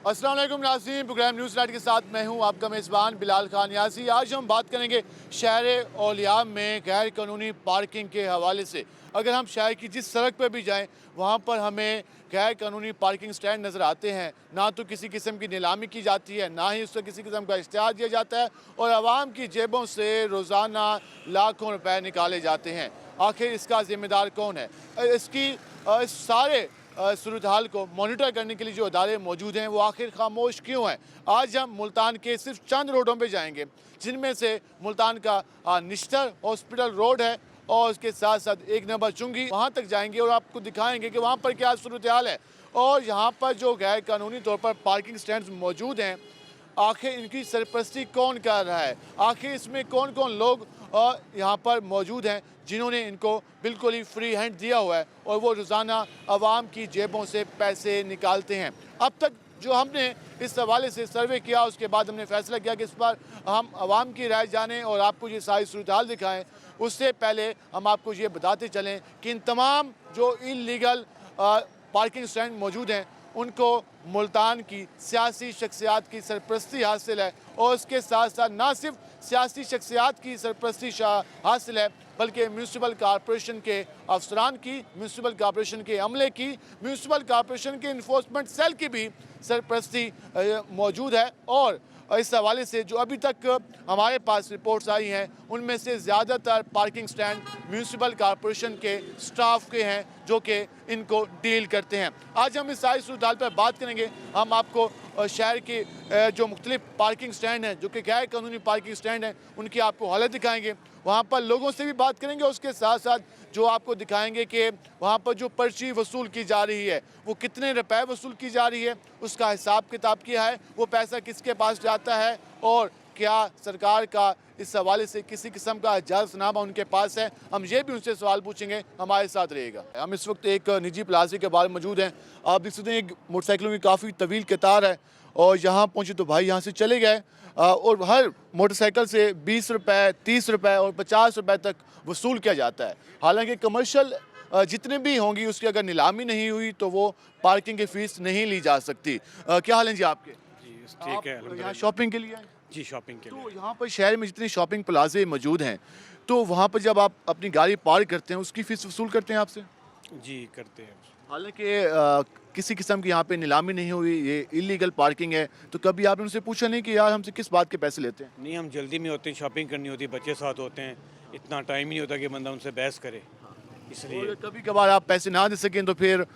अस्सलाम वालेकुम नाज़रीन, प्रोग्राम न्यूज़ लाइट के साथ मैं हूं आपका मेज़बान बिलाल खान यासी। आज हम बात करेंगे शहर औलिया में गैर कानूनी पार्किंग के हवाले से। अगर हम शहर की जिस सड़क पर भी जाएं वहां पर हमें गैर कानूनी पार्किंग स्टैंड नज़र आते हैं। ना तो किसी किस्म की नीलामी की जाती है, ना ही उससे किसी किस्म का इश्तिहार दिया जाता है और आवाम की जेबों से रोज़ाना लाखों रुपए निकाले जाते हैं। आखिर इसका ज़िम्मेदार कौन है? इस सारे सूरत हाल को मॉनिटर करने के लिए जो अदारे मौजूद हैं वो आखिर खामोश क्यों हैं? आज हम मुल्तान के सिर्फ चंद रोडों पे जाएंगे, जिनमें से मुल्तान का निश्तर हॉस्पिटल रोड है और उसके साथ साथ 1 नंबर चुंगी, वहाँ तक जाएंगे और आपको दिखाएंगे कि वहाँ पर क्या सूरत हाल है और यहाँ पर जो गैर कानूनी तौर पर पार्किंग स्टैंड मौजूद हैं आखिर इनकी सरपरस्ती कौन कर रहा है, आखिर इसमें कौन कौन लोग यहाँ पर मौजूद हैं जिन्होंने इनको बिल्कुल ही फ्री हैंड दिया हुआ है और वो रोज़ाना आवाम की जेबों से पैसे निकालते हैं। अब तक जो हमने इस हवाले से सर्वे किया उसके बाद हमने फैसला किया कि इस पर हम आवाम की राय जानें और आपको ये सारी सूरत हाल दिखाएँ। उससे पहले हम आपको ये बताते चलें कि इन तमाम जो इल्लीगल पार्किंग स्टैंड मौजूद हैं उनको मुल्तान की सियासी शख्सियात की सरपरस्ती हासिल है और उसके साथ साथ ना सिर्फ सियासी शख्सियात की सरपरस्ती हासिल है बल्कि म्यूनसिपल कॉरपोरेशन के अफसरान की, म्यूनसिपल कॉरपोरेशन के अमले की, म्यूनसिपल कॉरपोरेशन के इन्फोर्समेंट सेल की भी सरपरस्ती मौजूद है। और इस हवाले से जो अभी तक हमारे पास रिपोर्ट्स आई हैं उनमें से ज़्यादातर पार्किंग स्टैंड म्यूनसिपल कॉरपोरेशन के स्टाफ के हैं जो कि इनको डील करते हैं। आज हम इस सारी सूरत हाल पर बात करेंगे। हम आपको शहर के जो मुख्तलिफ पार्किंग स्टैंड हैं जो कि गैर कानूनी पार्किंग स्टैंड हैं उनकी आपको हालत दिखाएंगे, वहाँ पर लोगों से भी बात करेंगे। उसके साथ साथ जो आपको दिखाएंगे कि वहाँ पर जो पर्ची वसूल की जा रही है वो कितने रुपए वसूल की जा रही है, उसका हिसाब किताब क्या है, वो पैसा किसके पास जाता है और क्या सरकार का इस हवाले से किसी किस्म का इजाज़तनामा उनके पास है। हम ये भी उनसे सवाल पूछेंगे, हमारे साथ रहेगा। हम इस वक्त एक निजी प्लाजा के बाहर मौजूद हैं। आप देख सकते हैं एक मोटरसाइकिलों की काफ़ी तवील कतार है और यहाँ पहुँचे तो भाई यहाँ से चले गए और हर मोटरसाइकिल से 20 रुपए, 30 रुपए और 50 रुपए तक वसूल किया जाता है। हालांकि कमर्शियल जितने भी होंगी उसकी अगर नीलामी नहीं हुई तो वो पार्किंग की फ़ीस नहीं ली जा सकती। क्या हाल है जी आपके? जी ठीक है। यहाँ शॉपिंग के लिए आए? जी शॉपिंग के लिए। तो यहाँ पर शहर में जितने शॉपिंग प्लाजे मौजूद हैं तो वहाँ पर जब आप अपनी गाड़ी पार्क करते हैं उसकी फ़ीस वसूल करते हैं आपसे? जी करते हैं। हालांकि किसी किस्म की यहाँ पे नीलामी नहीं हुई, ये इलीगल पार्किंग है, तो कभी आपने उनसे पूछा नहीं कि यार हमसे किस बात के पैसे लेते हैं? नहीं, हम जल्दी में होते हैं, शॉपिंग करनी होती है, बच्चे साथ होते हैं, इतना टाइम ही नहीं होता कि बंदा उनसे बहस करे, इसलिए। और कभी कभार आप पैसे ना दे सकें तो फिर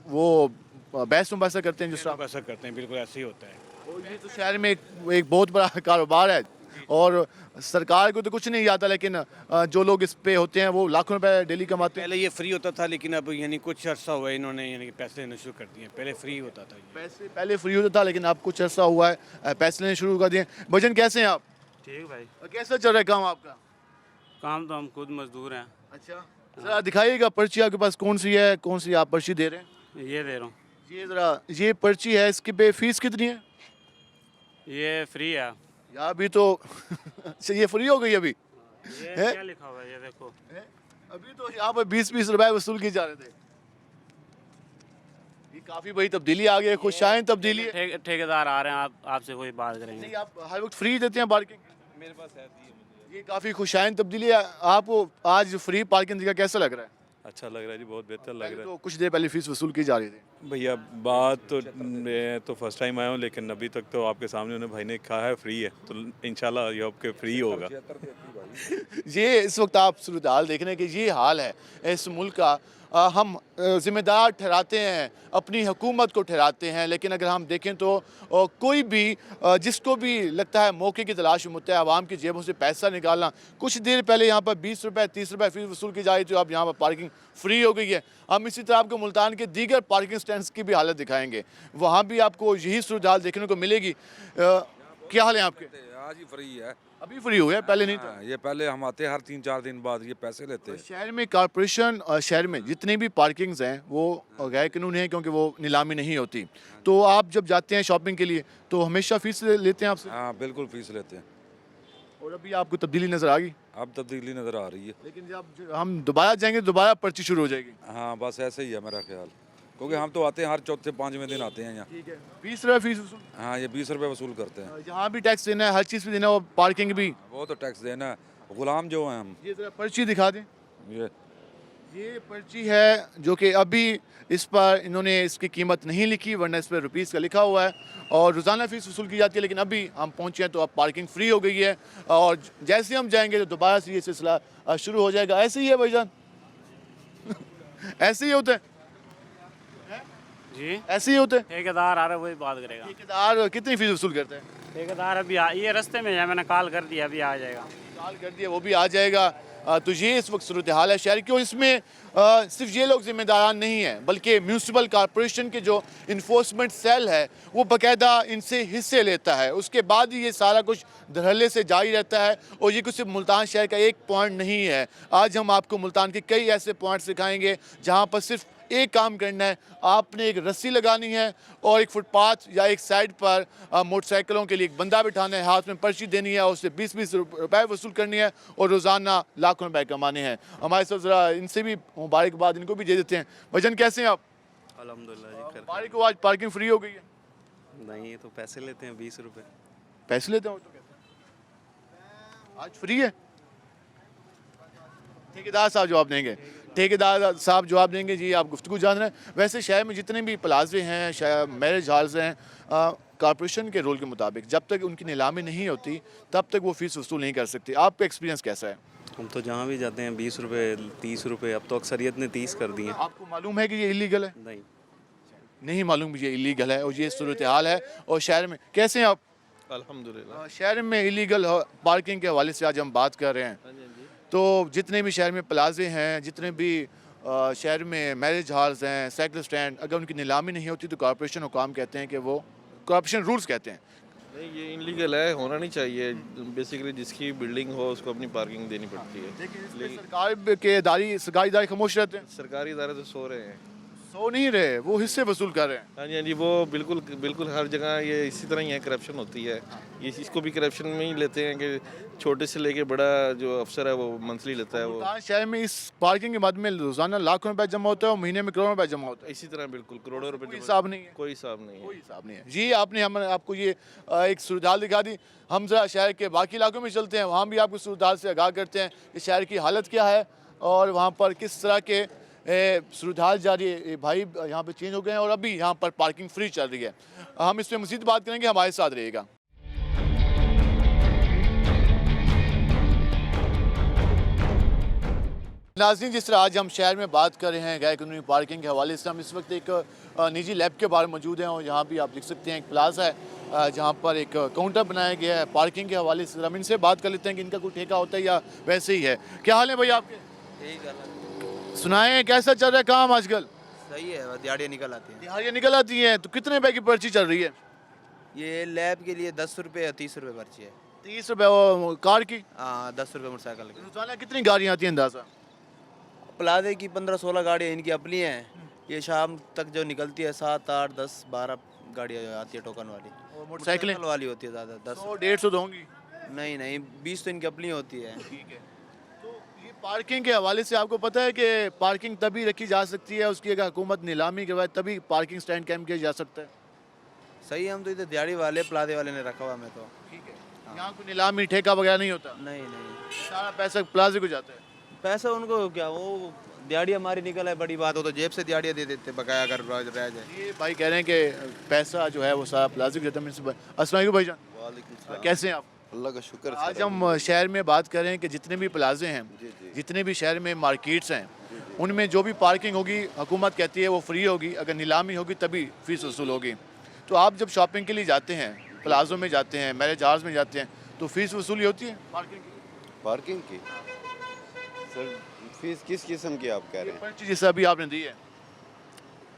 वो बहस मुबासा करते हैं जिस तरह। ऐसा करते हैं, बिल्कुल ऐसे ही होता है। और ये तो शहर में एक बहुत बड़ा कारोबार है और सरकार को तो कुछ नहीं आता, लेकिन जो लोग इस पे होते हैं वो लाखों रुपए डेली कमाते हैं। पहले ये फ्री होता था लेकिन अब यानी कुछ अर्सा हुआ है इन्होंने यानी कि पैसे लेना शुरू कर दिए। पहले फ्री होता था ये। पैसे पहले फ्री होता था लेकिन अब कुछ अर्सा हुआ है पैसे लेने शुरू कर दिए। भजन कैसे हैं आप? ठीक भाई। कैसा चल रहा है काम आपका? काम तो हम खुद मजदूर हैं। अच्छा, जरा दिखाइएगा पर्ची आपके पास कौन सी है, कौन सी आप पर्ची दे रहे हैं? ये दे रहा हूँ। ये जरा ये पर्ची है, इसकी पे फीस कितनी है? ये फ्री है। यार अभी तो अच्छा ये फ्री हो गई अभी? ये है? क्या लिखा हुआ है ये देखो। अभी तो यहाँ पर 20-20 रुपए वसूल किए जा रहे थे। ये काफी बड़ी तब्दीली आ गई है, खुशाइन तब्दीली है। ठेकेदार आ रहे हैं, आपसे कोई बात करेंगे। नहीं, आप हर वक्त फ्री देते हैं पार्किंग? मेरे पास है ये काफी खुशाइन तब्दीली है। आपको आज फ्री पार्किंग का कैसा लग रहा है? अच्छा लग रहा है जी, बहुत बेहतर लग रहा है। तो कुछ देर पहले फीस वसूल की जा रही थी। भैया बात तो मैं तो फर्स्ट टाइम आया हूँ लेकिन अभी तक तो आपके सामने उन्हें भाई ने कहा है फ्री है, तो इंशाल्लाह ये आपके फ्री होगा। ये इस वक्त आप सूरत हाल देख रहे हैं कि ये हाल है इस मुल्क का। हम ज़िम्मेदार ठहराते हैं, अपनी हुकूमत को ठहराते हैं, लेकिन अगर हम देखें तो कोई भी जिसको भी लगता है मौके की तलाश में होता है आवाम की जेबों से पैसा निकालना। कुछ देर पहले यहाँ पर 20 रुपए 30 रुपए फीस वसूल की जा रही थी, तो अब यहाँ पर पार्किंग फ्री हो गई है। हम इसी तरह आपको मुल्तान के दीगर पार्किंग स्टैंड्स की भी हालत दिखाएंगे, वहाँ भी आपको यही सूरत हाल देखने को मिलेगी। क्या हाल है आपके? आज ही फ्री है। अभी फ्री हुए, पहले नहीं था। हाँ, ये पहले हम आते हर 3-4 दिन बाद ये पैसे लेते हैं। शहर में कॉरपोरेशन शहर में जितनी भी पार्किंग्स हैं वो गैर कानूनी हैं क्योंकि वो नीलामी नहीं होती। तो आप जब जाते हैं शॉपिंग के लिए तो हमेशा फीस लेते हैं आपसे? हाँ बिल्कुल फीस लेते हैं। और अभी आपको तब्दीली नज़र आ गई? अब तब्दीली नज़र आ रही है। लेकिन जब हम दोबारा जाएंगे दोबारा पर्ची शुरू हो जाएगी। हाँ बस ऐसे ही है मेरा ख्याल। क्योंकि हम तो आते हैं हर चौथे पाँचवें दिन आते हैं यहाँ। ठीक है, 20 रुपये फीस वसूल। हाँ, ये 20 रुपये वसूल करते हैं। यहाँ भी टैक्स देना है, हर चीज़ पे देना है, और पार्किंग भी। वो तो टैक्स देना है, गुलाम जो हैं हम। ये जरा पर्ची दिखा दें। ये पर्ची है जो कि अभी इस पर इन्होंने इसकी कीमत नहीं लिखी, वरना इस पर रुपीस का लिखा हुआ है और रोज़ाना फ़ीस वसूल की जाती है। लेकिन अभी हम पहुंचे हैं तो अब पार्किंग फ्री हो गई है और जैसे हम जाएंगे तो दोबारा से ये सिलसिला शुरू हो जाएगा। ऐसे ही है भाईजान? ऐसे ही होता है? जी, ऐसे ही होता है? ठेकेदार आ रहा है, वही बात करेगा। ठेकेदार कितनी फ़ीस वसूल करता है? ठेकेदार अभी ये रास्ते में है, मैंने कॉल कर दिया, अभी आ जाएगा। कॉल कर दिया, वो भी आ जाएगा। तो ये इस वक्त सूरत हाल है शहर की, और इसमें सिर्फ ये लोग जिम्मेदारान नहीं हैं, बल्कि म्यूनसिपल कॉरपोरेशन के जो इन्फोर्समेंट सेल है वो बाकायदा इनसे हिस्से लेता है। उसके बाद ही ये सारा कुछ धड़ल्ले से जारी रहता है। और ये कुछ सिर्फ मुल्तान शहर का एक पॉइंट नहीं है। आज हम आपको मुल्तान के कई ऐसे पॉइंट्स दिखाएंगे जहाँ पर सिर्फ एक काम करना है, आपने एक रस्सी लगानी है और एक फुटपाथ या एक साइड पर मोटरसाइकिलों के लिए एक बंदा बिठाना है, हाथ में पर्ची देनी है और उससे 20-20 रुपए वसूल करनी है और रोज़ाना लाखों रुपए कमाने हैं। हमारे साथ ज़रा इनसे भी मुबारकबाद इनको भी दे देते हैं। भजन कैसे हैं आप? अल्हम्दुलिल्लाह जी। मुबारक हो, आज पार्किंग फ्री हो गई है। नहीं, ये तो पैसे लेते हैं 20 रुपए। पैसे लेते हो तो कहते हैं आज फ्री है। ठेकेदार साहब जवाब देंगे। ठेकेदार साहब जवाब देंगे। जी, आप गुफ्तगू जान रहे हैं। वैसे शहर में जितने भी प्लाजे हैं, मैरिज हॉल्स हैं, कॉरपोरेशन के रूल के मुताबिक जब तक उनकी नीलामी नहीं होती तब तक वो फ़ीस वसूल नहीं कर सकती। आपका एक्सपीरियंस कैसा है? हम तो जहाँ भी जाते हैं 20 रुपए 30 रुपए, अब तो अक्सरियत ने 30 कर दिए। आपको मालूम है कि ये इलीगल है? नहीं, नहीं मालूम ये इलीगल है और ये सूरत हाल है। और शहर में कैसे हैं आप? अल्हम्दुलिल्लाह। शहर में इलीगल पार्किंग के हवाले से आज हम बात कर रहे हैं। तो जितने भी शहर में प्लाजे हैं, जितने भी शहर में मैरिज हॉल्स हैं, साइकिल स्टैंड, अगर उनकी नीलामी नहीं होती तो कॉरपोरेशन हुकाम कहते हैं कि वो कॉरपोरेशन रूल्स कहते हैं। नहीं, ये इनलीगल है, होना नहीं चाहिए। बेसिकली जिसकी बिल्डिंग हो उसको अपनी पार्किंग देनी पड़ती है। लेकिन सरकारी इदारे खामोश रहते हैं। सरकारी इदारे तो सो रहे हैं। सो नहीं रहे, वो हिस्से वसूल कर रहे हैं। हाँ जी, हाँ जी, वो बिल्कुल बिल्कुल हर जगह ये इसी तरह ही है, करप्शन होती है। ये इसको भी करप्शन में ही लेते हैं कि छोटे से लेके बड़ा जो अफसर है वो मंथली लेता है। वो मुल्तान शहर में इस पार्किंग के मद में रोजाना लाखों रुपए जमा होता है और महीने में करोड़ों रुपए जमा होता है। इसी तरह बिल्कुल करोड़ों रुपए कोई जमा- हिसाब नहीं है। कोई हिसाब नहीं है। कोई हिसाब नहीं है। जी, आपने हमने आपको ये एक सूरत दिखा दी। हम जरा शहर के बाकी इलाकों में चलते हैं, वहाँ भी आपको सूरत से आगाह करते हैं कि शहर की हालत क्या है और वहाँ पर किस तरह के सूरत जारी है। भाई यहाँ पे चेंज हो गए हैं और अभी यहाँ पर पार्किंग फ्री चल रही है। हम इस पर मज़ीद बात करेंगे, हमारे साथ रहिएगा। नाज़रीन, जिस तरह आज हम शहर में बात कर रहे हैं गैर कानूनी पार्किंग के हवाले से, हम इस वक्त एक निजी लैब के बाहर मौजूद हैं और यहाँ भी आप देख सकते हैं एक प्लाजा है जहाँ पर एक काउंटर बनाया गया है पार्किंग के हवाले से। हम इनसे बात कर लेते हैं कि इनका कोई ठेका होता है या वैसे ही है। क्या हाल है भाई आपके? सुनाएं, कैसा चल रहा है काम आजकल? सही है, दिहाड़ियाँ निकल आती हैं। दिहाड़ियाँ निकल आती हैं तो कितने रुपए की पर्ची चल रही है? ये लैब के लिए 10 रुपये या 30 रुपये पर्ची है। 30 रुपए कार की? हाँ, 10 रुपये मोटरसाइकिल की। रोजाना कितनी गाड़ियाँ आती हैं अंदाजा? प्लाजे की 15-16 गाड़ियाँ इनकी अपनी हैं। ये शाम तक जो निकलती है 7, 8, 10, 12 गाड़ियाँ आती है टोकन वाली। और मोटरसाइकिलें वाली होती है ज़्यादा, 10। 100-150 तो होंगी। नहीं नहीं, 20 तो इनकी अपनी होती है। ठीक है। तो ये पार्किंग के हवाले से आपको पता है कि पार्किंग तभी रखी जा सकती है उसकी अगर हुकूमत नीलामी के बाद तभी पार्किंग स्टैंड कैम किया जा सकता है। सही है, हम तो इधर दिहाड़ी वाले प्लाजे वाले ने रखा हुआ हमें तो। ठीक है। यहाँ कोई नीलामी ठेका वगैरह नहीं होता? नहीं नहीं, सारा पैसा प्लाजे को जाता है। पैसा उनको क्या, वो दिहाड़ी हमारी निकल है, बड़ी बात हो तो जेब से दिहाड़ियाँ दे देते बकाया अगर रह जाए। ये भाई कह रहे हैं कि पैसा जो है वो सारा प्लाजे को जाता है। अस्सलाम वालेकुम भाईजान, कैसे हैं आप? अल्लाह का शुक्र। आज हम शहर में बात कर रहे हैं कि जितने भी प्लाजे हैं, जितने भी शहर में मार्केट्स हैं, उनमें जो भी पार्किंग होगी हुकूमत कहती है वो फ्री होगी, अगर नीलामी होगी तभी फीस वसूल होगी। तो आप जब शॉपिंग के लिए जाते हैं, प्लाजों में जाते हैं, मैरिज हॉल्स में जाते हैं, तो फीस वसूली होती है पार्किंग की? पार्किंग की सर फीस किस किस्म की आप कह रहे हैं? पर्ची जैसा अभी आपने दी है।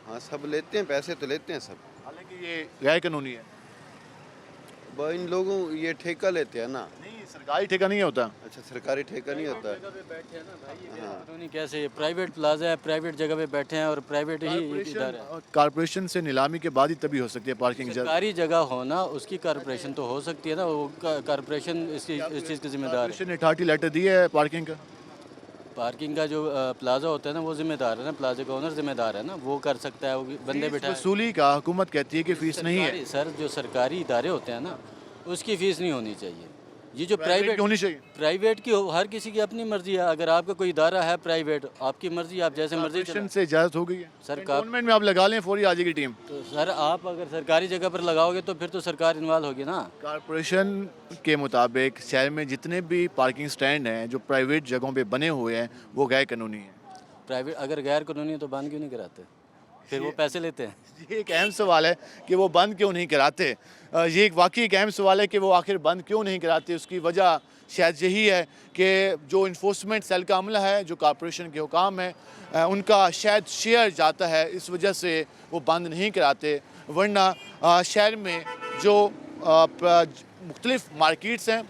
हाँ, सब लेते हैं, पैसे तो लेते हैं सब। हालांकि ये गैर कानूनी है। इन लोगों ये ठेका लेते हैं ना। नहीं, सरकारी ठेका नहीं होता। अच्छा, सरकारी ठेका नहीं होता है। कानूनी कैसे, प्राइवेट प्लाजा है, प्राइवेट जगह पे बैठे हैं और प्राइवेट ही इधर है। कॉरपोरेशन से नीलामी के बाद ही तभी हो सकती है पार्किंग। सरकारी जगह हो ना, उसकी कॉरपोरेशन तो हो सकती है ना, वो कॉरपोरेशन इस चीज़ की जिम्मेदार है। ने अथॉरिटी लेटर दी है पार्किंग का? पार्किंग का जो प्लाजा होता है ना, वो जिम्मेदार है ना, प्लाजा का ओनर जिम्मेदार है ना, वो कर सकता है, वो बंदे फीस बिठाए। वसूली का हुकूमत कहती है कि फीस नहीं है, सरकारी- सर जो सरकारी इदारे होते हैं ना, उसकी फ़ीस नहीं होनी चाहिए। ये जो प्राइवेट प्राइवेट की होनी चाहिए। प्राइवेट की हर किसी की अपनी मर्जी है। अगर आपका कोई इदारा है प्राइवेट, आपकी मर्जी, आप जैसे मर्जी कॉर्पोरेशन चलाएं। से इजाजत हो गई है सरकार- गवर्नमेंट में आप लगा लें, फौरी आ जाएगी टीम। तो सर आप अगर सरकारी जगह पर लगाओगे तो फिर तो सरकार इन्वॉल्व होगी ना। कॉर्पोरेशन के मुताबिक शहर में जितने भी पार्किंग स्टैंड हैं जो प्राइवेट जगहों पे बने हुए हैं वो गैर कानूनी हैं। प्राइवेट अगर गैर कानूनी है तो बंद क्यों नहीं कराते? फिर वो पैसे लेते हैं। ये एक अहम सवाल है कि वो बंद क्यों नहीं कराते। ये एक वाकई एक अहम सवाल है कि वो आखिर बंद क्यों नहीं कराते। उसकी वजह शायद यही है कि जो इन्फोर्समेंट सेल का अमला है, जो कॉर्पोरेशन के हुकाम हैं, उनका शायद शेयर जाता है, इस वजह से वो बंद नहीं कराते। वरना शहर में जो मुख्तलिफ मार्केट्स हैं,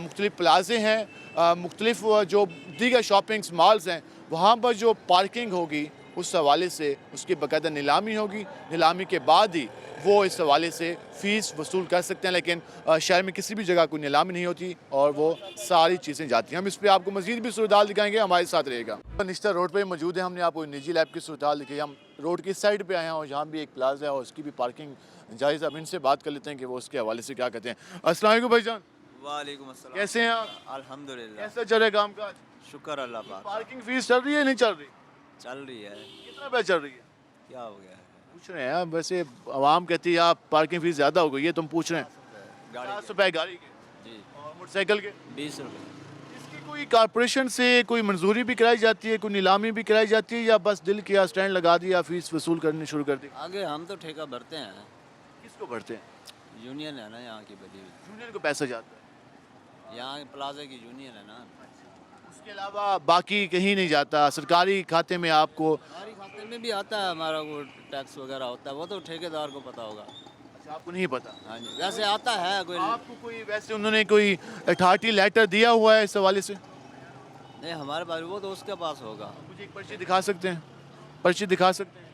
मुख्तलिफ प्लाजे हैं, मुख्तलिफ जो दीगर शॉपिंग्स मॉल्स हैं, वहाँ पर जो पार्किंग होगी उस हवाले से उसकी बाकायदा नीलामी होगी। नीलामी के बाद ही वो इस हवाले से फ़ीस वसूल कर सकते हैं। लेकिन शहर में किसी भी जगह कोई नीलामी नहीं होती और वो सारी चीज़ें जाती हैं। हम इस पर आपको मज़ीद भी सूरत दिखाएंगे, हमारे साथ रहेगा। निश्ता रोड पर मौजूद है, हमने आपको निजी लैब की सूरत दिखाई। हम रोड की साइड पर आए हैं और जहाँ भी एक प्लाजा है और उसकी भी पार्किंग जायज़। अब इनसे बात कर लेते हैं कि वो उसके हवाले से क्या कहते हैं। अस्सलाम वालेकुम भाईजान, वालेकुम अस्सलाम। कैसे हैं आप? अल्हम्दुलिल्लाह, कैसा चल रहा है काम काज? शुक्र अल्लाह पाक। पार्किंग फ़ीस चल रही है नहीं चल रही? चल रही है। कितना पैसा चल रही है? क्या हो गया है? पूछ रहे हैं। वैसे आवाम कहती है आप पार्किंग फीस ज़्यादा हो गई है, तुम पूछ रहे हैं। गाड़ी 50 रुपए गाड़ी के जी और मोटरसाइकिल के 20 रुपये। इसकी कोई कॉर्पोरेशन से कोई मंजूरी भी कराई जाती है, कोई नीलामी भी कराई जाती है, या बस दिल किया स्टैंड लगा दिया फीस वसूल करनी शुरू कर दी? आगे हम तो ठेका भरते हैं, किसको भरते हैं? यूनियन है ना यहाँ की बड़ी हुई। यूनियन को पैसा जाता है, यहाँ प्लाजा की यूनियन है ना। उसके अलावा बाकी कहीं नहीं जाता। सरकारी खाते में आपको? हमारी खाते में भी आता है, हमारा वो टैक्स वगैरह होता है, वो तो ठेकेदार को पता होगा। अच्छा, आपको नहीं पता? हाँ जी, वैसे आता है कोई। आपको कोई वैसे उन्होंने कोई अथॉरिटी लेटर दिया हुआ है इस हवाले से? नहीं, हमारे पास वो तो उसके पास होगा। मुझे एक पर्ची दिखा सकते हैं? पर्ची दिखा सकते हैं?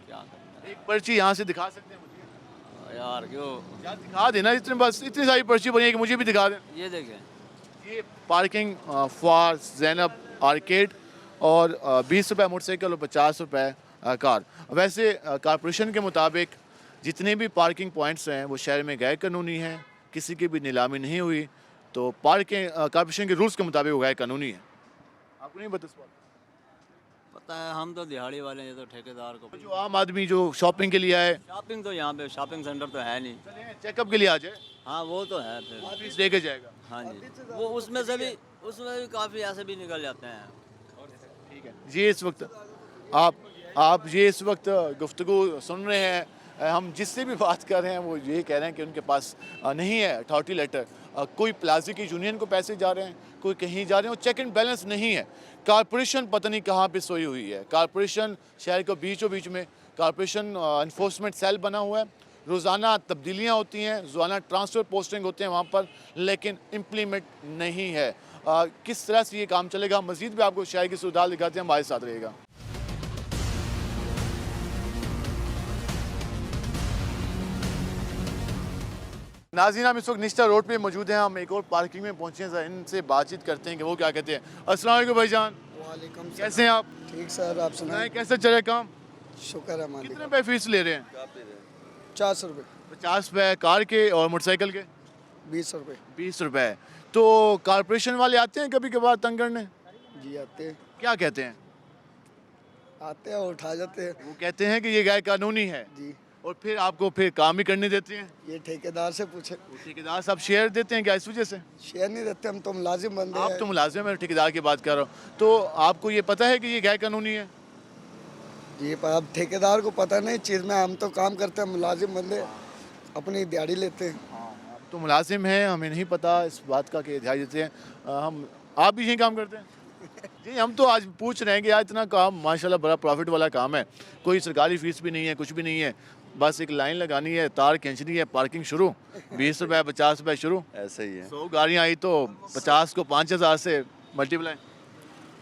क्या करना एक पर्ची यहाँ से दिखा सकते हैं मुझे? है यार, क्यों? यार दिखा देना, इतने बस इतनी सारी पर्ची बनी है कि मुझे भी दिखा दें। ये देखें, ये पार्किंग फॉर ज़ैनब आर्केड और 20 रुपये मोटरसाइकिल और 50 रुपये कार। वैसे कॉर्पोरेशन के मुताबिक जितने भी पार्किंग पॉइंट्स हैं वो शहर में गैर कानूनी हैं, किसी की भी नीलामी नहीं हुई, तो पार्किंग कॉर्पोरेशन के रूल्स के मुताबिक वो गैर कानूनी है। आपको नहीं पता इस बात? पता है, हम तो दिहाड़ी वाले हैं, ये तो ठेकेदार को। जो आम आदमी जो शॉपिंग के लिए आए, शॉपिंग तो यहाँ पे शॉपिंग सेंटर तो है नहीं। चेकअप के लिए आ जाए, हाँ वो तो है फिर। फीस दे के जाएगा। हाँ जी, वो उसमें भी काफ़ी ऐसे भी निकल जाते हैं। ठीक है जी। इस वक्त आप ये इस वक्त गुफ्तगू सुन रहे हैं। हम जिससे भी बात कर रहे हैं वो ये कह रहे हैं कि उनके पास नहीं है अथॉरिटी लेटर। कोई प्लाजे की यूनियन को पैसे जा रहे हैं, कोई कहीं जा रहे हैं, चेक एंड बैलेंस नहीं है। कॉर्पोरेशन पता नहीं कहाँ पे सोई हुई है। कॉर्पोरेशन शहर के बीचों बीच में कॉर्पोरेशन इन्फोर्समेंट सेल बना हुआ है। रोज़ाना तब्दीलियाँ होती हैं, रोज़ाना ट्रांसफ़र पोस्टिंग होते हैं वहाँ पर, लेकिन इम्प्लीमेंट नहीं है। किस तरह से ये काम चलेगा, मज़ीद भी आपको शहर की सुधार दिखाते हैं, हमारे साथ रहेगा। नाज़रीन, हम इस वक्त निश्ता रोड पे मौजूद हैं। हम एक और पार्किंग में पहुंचे हैं, ज़रा इनसे बातचीत करते हैं कि वो क्या कहते हैं। अस्सलाम वालेकुम भाईजान, वालेकुम सलाम। कैसे हैं आप? ठीक सर, आप सुनाएं। कैसे चल रहा है काम? शुक्र है मालिक। कितने रुपए फीस ले रहे हैं? 50 रुपये। 50 रुपये कार के और मोटरसाइकिल के 20 रुपये। 20 रुपये। तो कॉर्पोरेशन वाले आते हैं कभी कभार तंग करने? जी आते हैं। क्या कहते हैं? आते हैं और उठा जाते हैं। वो कहते हैं कि ये गैर कानूनी है जी। और फिर आपको फिर काम ही करने देते हैं। ये ठेकेदार से पूछे। ठेकेदार साहब शेयर देते हैं क्या इस वजह से? शेयर नहीं देते, हम तो मुलाजिम बंदे आप हैं। तो मुलाजिम है, ठेकेदार की बात कर रहा हूँ। तो आपको ये पता है कि ये गैर कानूनी है? जी, पर अब ठेकेदार को पता नहीं चीज़ में, हम तो काम करते हैं, मुलाजिम बंदे अपनी दिहाड़ी लेते हैं। तो मुलाजिम हैं, हमें नहीं पता इस बात का कि दिहाड़ी देते हैं। आप भी यही काम करते हैं? जी, हम तो आज पूछ रहे हैं कि यार इतना काम माशाल्लाह बड़ा प्रॉफिट वाला काम है, कोई सरकारी फीस भी नहीं है, कुछ भी नहीं है, बस एक लाइन लगानी है, तार खींचनी है, पार्किंग शुरू, 20 रुपये 50 रुपये शुरू। ऐसे ही है। 100 गाड़ियाँ आई तो 50 को 5000 से मल्टीप्लाई,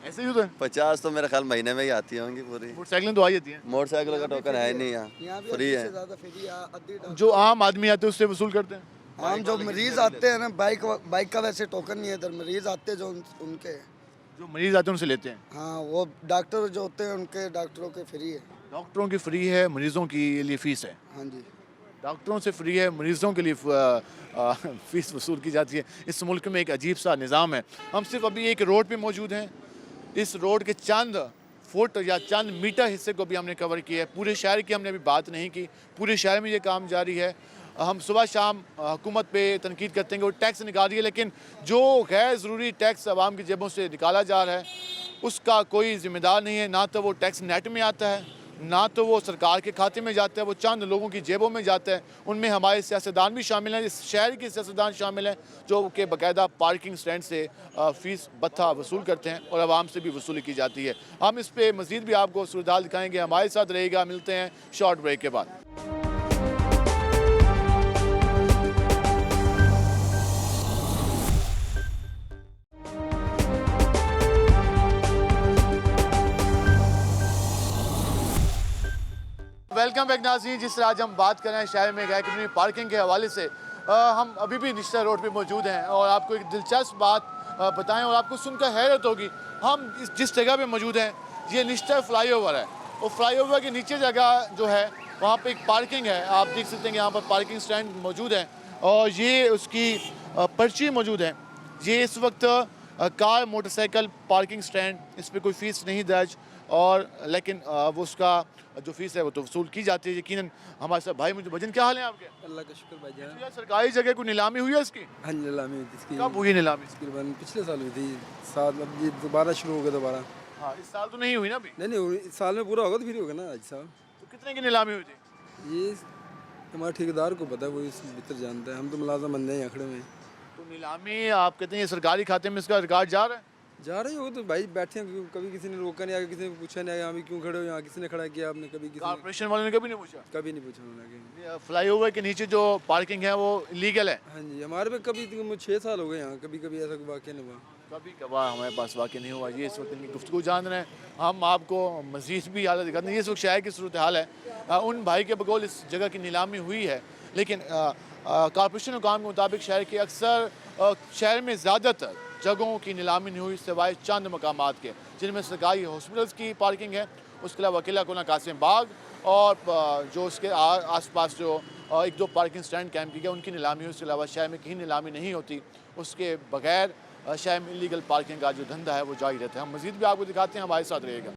ऐसे ही होता है। 50 तो मेरा ख्याल महीने में ही आती होंगी पूरी। मोटरसाइकिल तो आ जाती है। मोटरसाइकिल का टोकन है नहीं यहाँ, यहाँ भी फ्री है। ज़्यादा फ्री है। जो आम आदमी आते हैं उससे वसूल करते हैं। हम जो मरीज आते हैं ना, बाइक का वैसे टोकन नहीं है इधर। मरीज आते हैं जो उनके, जो मरीज आते हैं उनसे लेते हैं? हाँ, वो डॉक्टर जो होते हैं उनके डॉक्टरों के फ्री है। डॉक्टरों की फ्री है, मरीजों के लिए फ़ीस है। हाँ जी। डॉक्टरों से फ्री है, मरीजों के लिए फ़ीस वसूल की जाती है। इस मुल्क में एक अजीब सा निज़ाम है। हम सिर्फ अभी एक रोड पे मौजूद हैं। इस रोड के चंद फुट या चंद मीटर हिस्से को भी हमने कवर किया है। पूरे शहर की हमने अभी बात नहीं की। पूरे शहर में ये काम जारी है। हम सुबह शाम हुकूमत पे तनकीद करते हैं कि वो टैक्स निकाल रही है, लेकिन जो गैर ज़रूरी टैक्स आवाम की जेबों से निकाला जा रहा है उसका कोई ज़िम्मेदार नहीं है। ना तो वो टैक्स नेट में आता है, ना तो वो सरकार के खाते में जाता है, वो चंद लोगों की जेबों में जाता है। उनमें हमारे सियासतदान भी शामिल हैं, इस शहर के सियासतदान शामिल हैं जो कि बाकायदा पार्किंग स्टैंड से फ़ीस भत्ता वसूल करते हैं और आवाम से भी वसूली की जाती है। हम इस पर मज़ीद भी आपको सूरत दिखाएँगे। हमारे साथ रहेगा। मिलते हैं शॉर्ट ब्रेक के बाद। वेलकम बैक नाज़रीन। जिस तरह आज हम बात कर रहे हैं शहर में गैर कानूनी पार्किंग के हवाले से, हम अभी भी निश्चित रोड पे मौजूद हैं और आपको एक दिलचस्प बात बताएं और आपको सुनकर हैरत होगी। हम जिस जगह पे मौजूद हैं ये निश्चित फ्लाईओवर है और फ्लाईओवर के नीचे जगह जो है वहाँ पे एक पार्किंग है। आप देख सकते हैं कि यहाँ पर पार्किंग स्टैंड मौजूद है और ये उसकी पर्ची मौजूद है। ये इस वक्त कार मोटरसाइकिल पार्किंग स्टैंड, इस पर कोई फ़ीस नहीं दर्ज और लेकिन वो उसका जो फीस है वो तो वसूल की जाती है यकीनन। हमारे साथ भाई, मुझे भजन, क्या हाल है आपके? अल्लाह का शुक्र भाईजान। तो यार सरकारी जगह को नीलामी हुई है इसकी? हाँ, नीलामी हुई थी इसकी। कब हुई नीलामी? तकरीबन पिछले साल हुई थी। साल अब ये दोबारा शुरू हो गया दोबारा। हाँ, इस साल तो नहीं हुई ना अभी? नहीं, इस साल में पूरा होगा तो फिर होगा ना। आज साल तो कितने की नीलामी हुई थी? ये हमारे ठेकेदार को पता है, वो इस भीतर जानता है। हम तो मुलाजम बंदे हैं आखड़े में। तो नीलामी आप कहते हैं ये सरकारी खाते में इसका रिकॉर्ड जा रहा है? जा रही हो तो भाई बैठे हैं, कभी किसी ने रोका नहीं आया, किसी ने पूछा नहीं आया यहाँ भी क्यों खड़े हो, यहाँ किसी ने खड़ा किया आपने? कभी किसी कॉर्पोरेशन वालों ने कभी नहीं पूछा? कभी नहीं पूछा उन्होंने। फ्लाईओवर के नीचे जो पार्किंग है वो इलीगल है? हाँ जी, हमारे पे कभी 6 साल हो गए यहाँ, कभी ऐसा वाक़या नहीं हुआ। कभी कभार हमारे पास वाक़ई नहीं हुआ। ये इस वक्त इनकी गुफ्तगू जान रहे हैं। हम आपको मज़ीद भी हालत दिखाते हैं। ये इस वक्त शहर की सूरत हाल है। उन भाई के बकौल इस जगह की नीलामी हुई है, लेकिन कॉर्पोरेशन हुकाम के मुताबिक शहर के अक्सर शहर में ज़्यादातर जगहों की नीलामी नहीं हुई सिवाय चंद मकामात के, जिनमें सरकारी हॉस्पिटल्स की पार्किंग है। उसके अलावा किला कोना कासिम बाग और जो उसके आसपास जो 1-2 पार्किंग स्टैंड कैंप की गया उनकी नीलामी हुई। उसके अलावा शहर में कहीं नीलामी नहीं होती। उसके बगैर शहर में इलीगल पार्किंग का जो धंधा है वो जारी रहता है। हम मज़ीद भी आपको दिखाते हैं, हमारे साथ रहेगा।